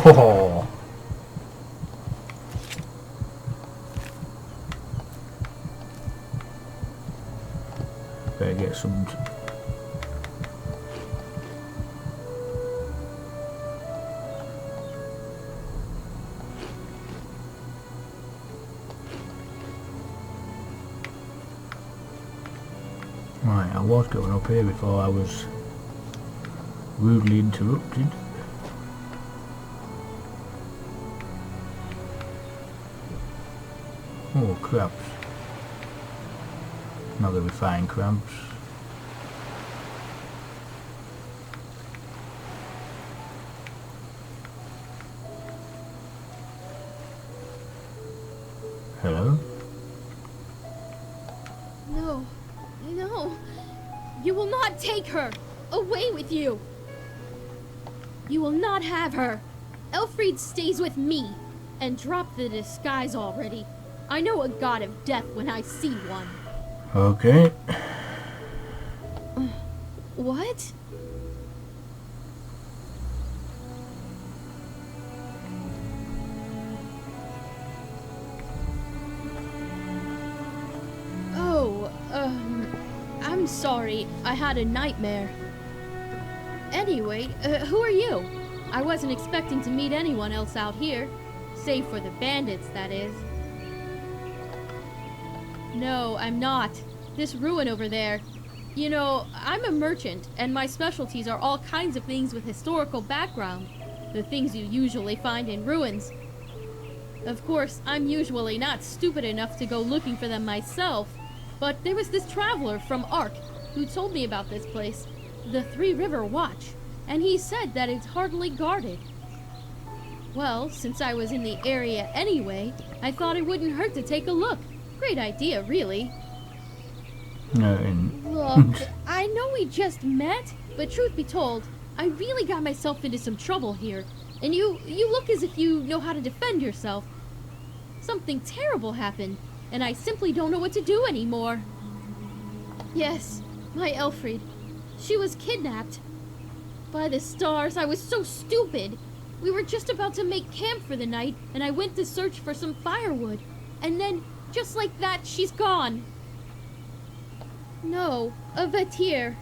Oh. Better get some. Right, I was going up here before I was rudely interrupted. Oh, crabs. Not going to be fine crabs. Hello? No. No. You will not take her. Away with you. You will not have her. Elfried stays with me. And drop the disguise already. I know a god of death when I see one. Okay. What? Oh, I'm sorry. I had a nightmare. Anyway, who are you? I wasn't expecting to meet anyone else out here. Save for the bandits, that is. No, I'm not. This ruin over there. You know, I'm a merchant, and my specialties are all kinds of things with historical background. The things you usually find in ruins. Of course, I'm usually not stupid enough to go looking for them myself, but there was this traveler from Ark who told me about this place, the Three River Watch, and he said that it's hardly guarded. Well, since I was in the area anyway, I thought it wouldn't hurt to take a look. Great idea, really. Look, I know we just met, but truth be told, I really got myself into some trouble here. And you look as if you know how to defend yourself. Something terrible happened, and I simply don't know what to do anymore. Yes, my Elfried. She was kidnapped. By the stars, I was so stupid. We were just about to make camp for the night, and I went to search for some firewood. And then, just like that, she's gone. No, a Vatir.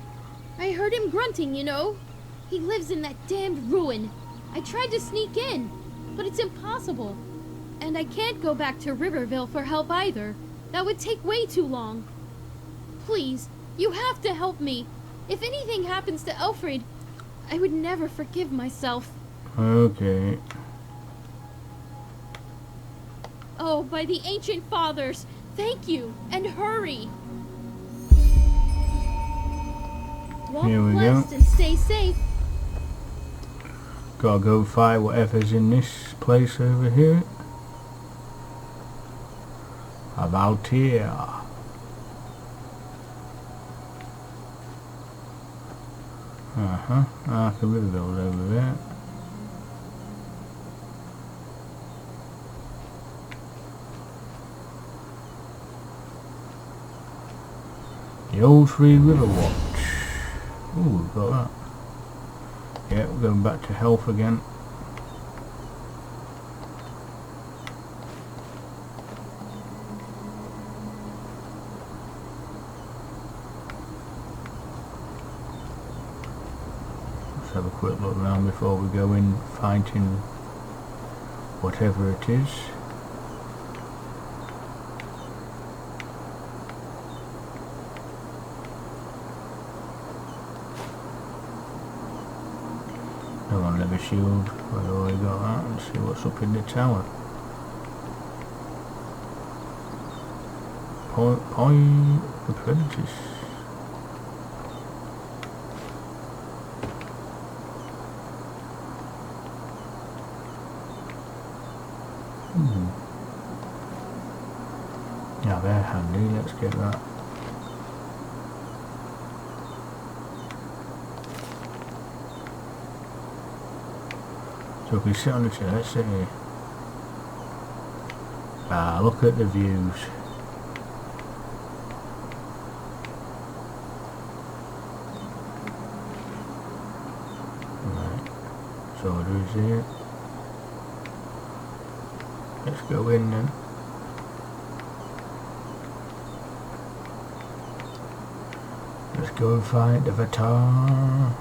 I heard him grunting, you know. He lives in that damned ruin. I tried to sneak in, but it's impossible. And I can't go back to Riverville for help either. That would take way too long. Please, you have to help me. If anything happens to Elfried, I would never forgive myself. Okay. Oh, by the ancient fathers, thank you, and hurry. Walk Here we blessed go. and stay safe. Gotta go find whatever's in this place over here. About here. The Riverville's over there. The old Three River Watch. Ooh, we've got that. Yeah, we're going back to health again. have a quick look around before we go in fighting whatever it is. No, I'll never shield. I've already got that. Let's see what's up in the tower. Point the predators. Yeah, they're handy. Let's get that. So if we sit on the chair, let's see. Ah, look at the views. Right, so what is here? Let's go in then. Let's go and find the Avatar.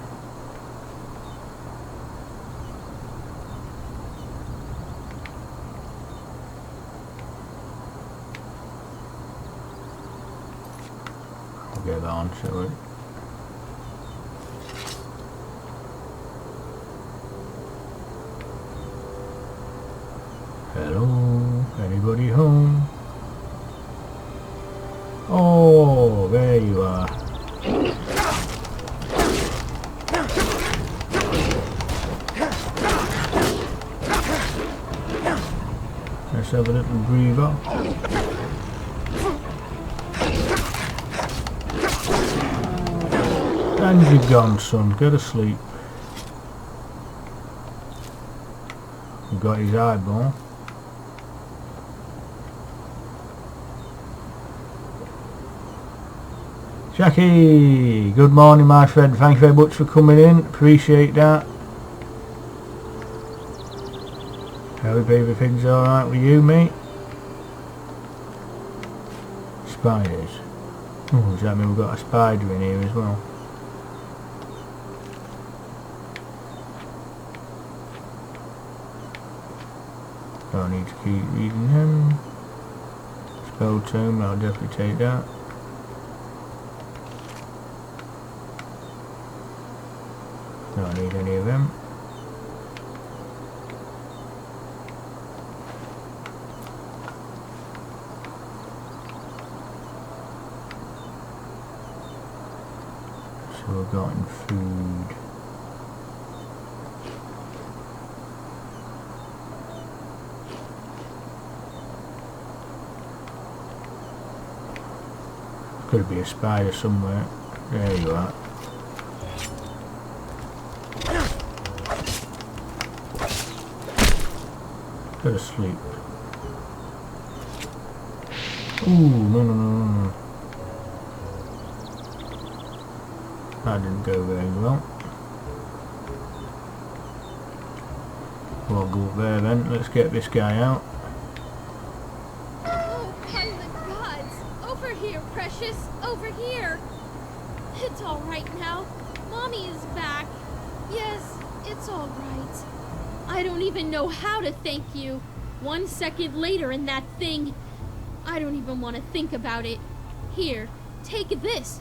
I'll get on to it. Hello, anybody home? Oh, there you are. Let's have a little breather. And you're gone, son. Go to sleep. We've got his eyeball. Jackie, good morning my friend, thank you very much for coming in, appreciate that. Hope everything's alright with you, mate? Spiders. Oh, does that mean we've got a spider in here as well? Don't need to keep reading them. Spell tome, I'll definitely take that. Don't need any of them. So we've got in food. Could be a spider somewhere. There you are. Go to sleep. Ooh, no. That didn't go very well. We'll go up there then. Let's get this guy out. Oh, by the gods! Over here, precious! Over here! It's alright now. Mommy is back. Yes, it's alright. I don't even know how to thank you. 1 second later and that thing... I don't even want to think about it. Here, take this.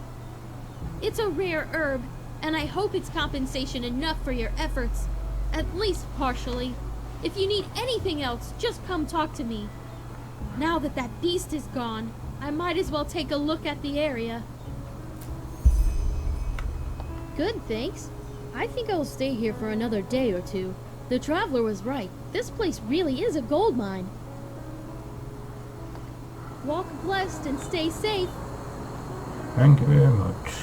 It's a rare herb, and I hope it's compensation enough for your efforts. At least partially. If you need anything else, just come talk to me. Now that that beast is gone, I might as well take a look at the area. Good, thanks. I think I'll stay here for another day or two. The traveler was right. This place really is a gold mine. Walk blessed and stay safe. Thank you very much.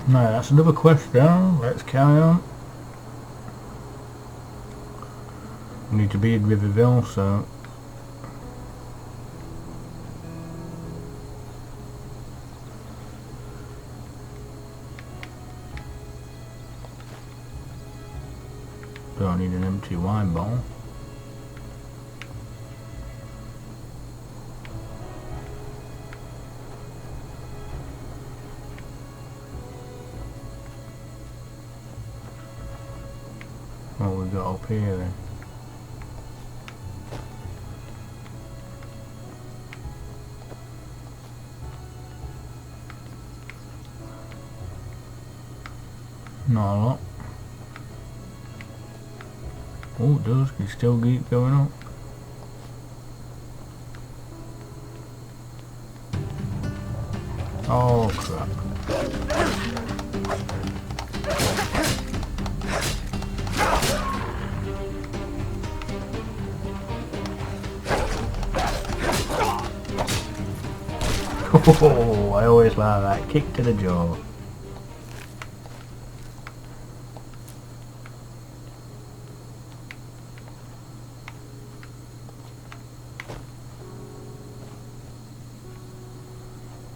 No, that's another question. Let's carry on. We need to be in Riverville, so... Don't need an empty wine bottle. What we got up here then? Not a lot. Oh, it does. Can still keep going up. Oh crap. Oh, I always like that. Kick to the jaw.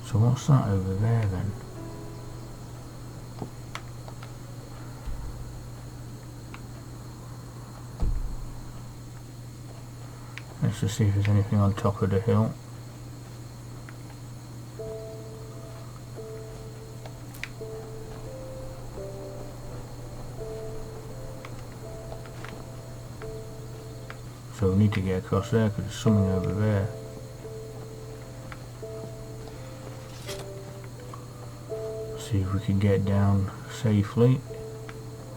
So what's that over there then? Let's just see if there's anything on top of the hill. So we need to get across there because there's something over there. See if we can get down safely.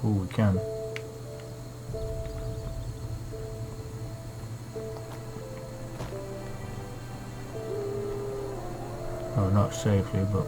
Oh, we can. Oh, not safely, but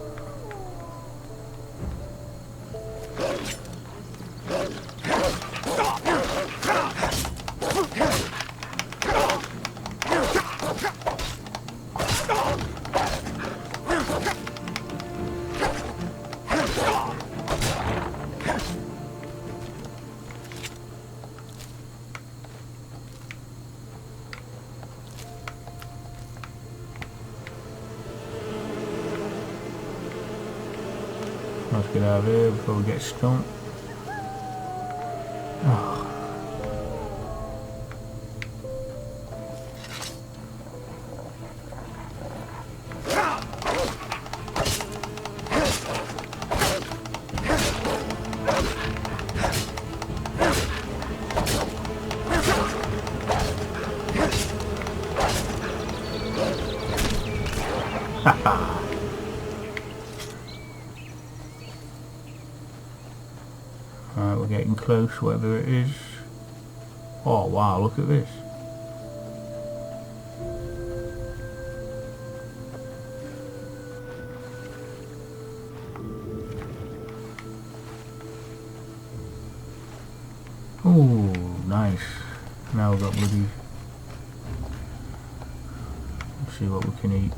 let's get out of here before we get stumped. Oh. Alright, we're getting close, whatever it is. Oh wow, look at this. Oh, nice. Now we've got bloody... Let's see what we can eat.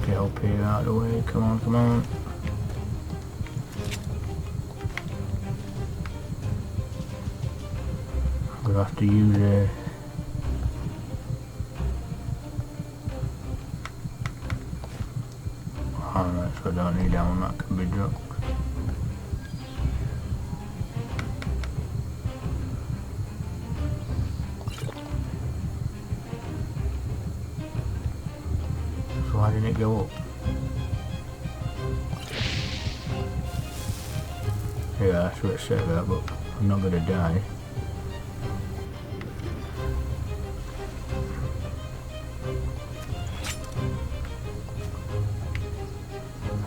Get up here out of the way, come on, come on. I'm gonna have to use a... Alright, so I don't need that one, that can be dropped. Why didn't it go up? Yeah, that's what it said that, but I'm not gonna die.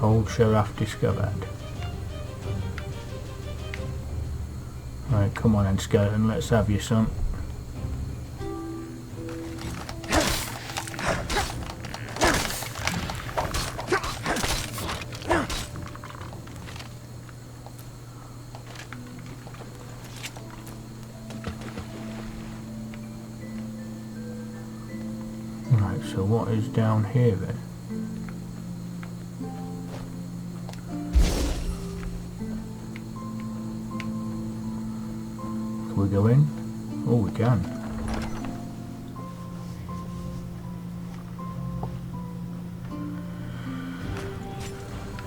Old Sheriff discovered. Right, come on then, skeleton, let's have you some. Right, so what is down here then? Can we go in? Oh, we can.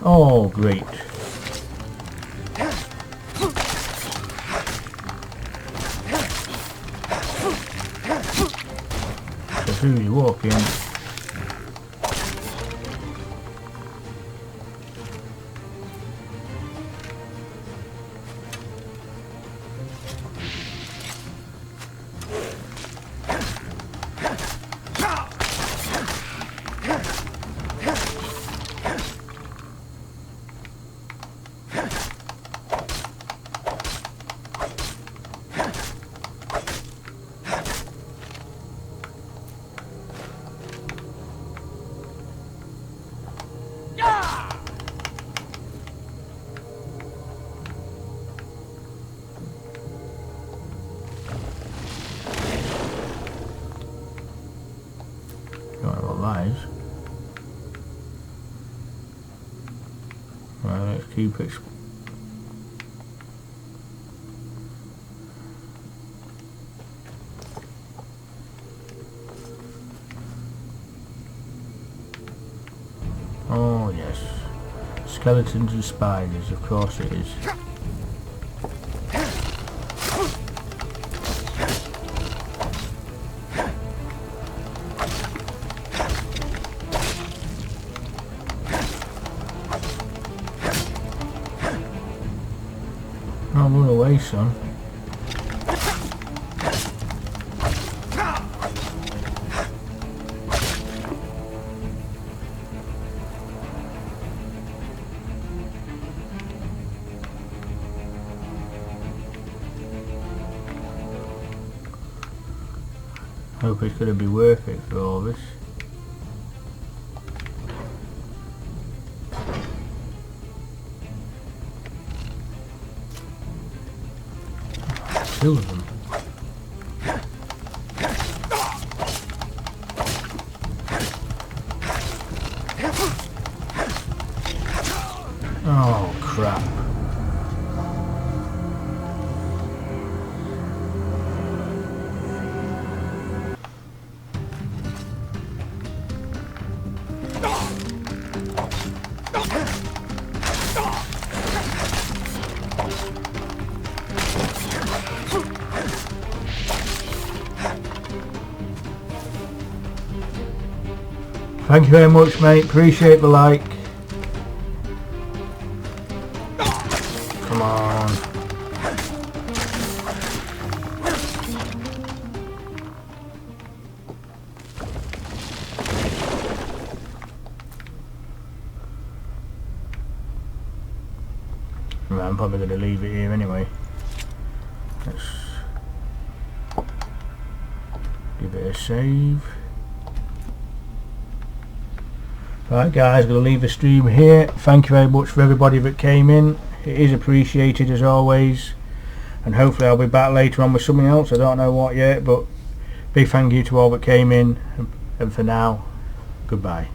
Oh, great. So through you walk in. Lives. Right, let's keep it. Oh yes, skeletons and spiders, of course it is. Oh, run away, son. Hope it's going to be worth it for all this. Two of them. Oh crap. Thank you very much, mate. Appreciate the like. Come on. Right, I'm probably going to leave it here anyway. Let's give it a save. Right guys, going to leave the stream here. Thank you very much for everybody that came in. It is appreciated as always, and hopefully I'll be back later on with something else. I don't know what yet, but big thank you to all that came in, and for now, goodbye.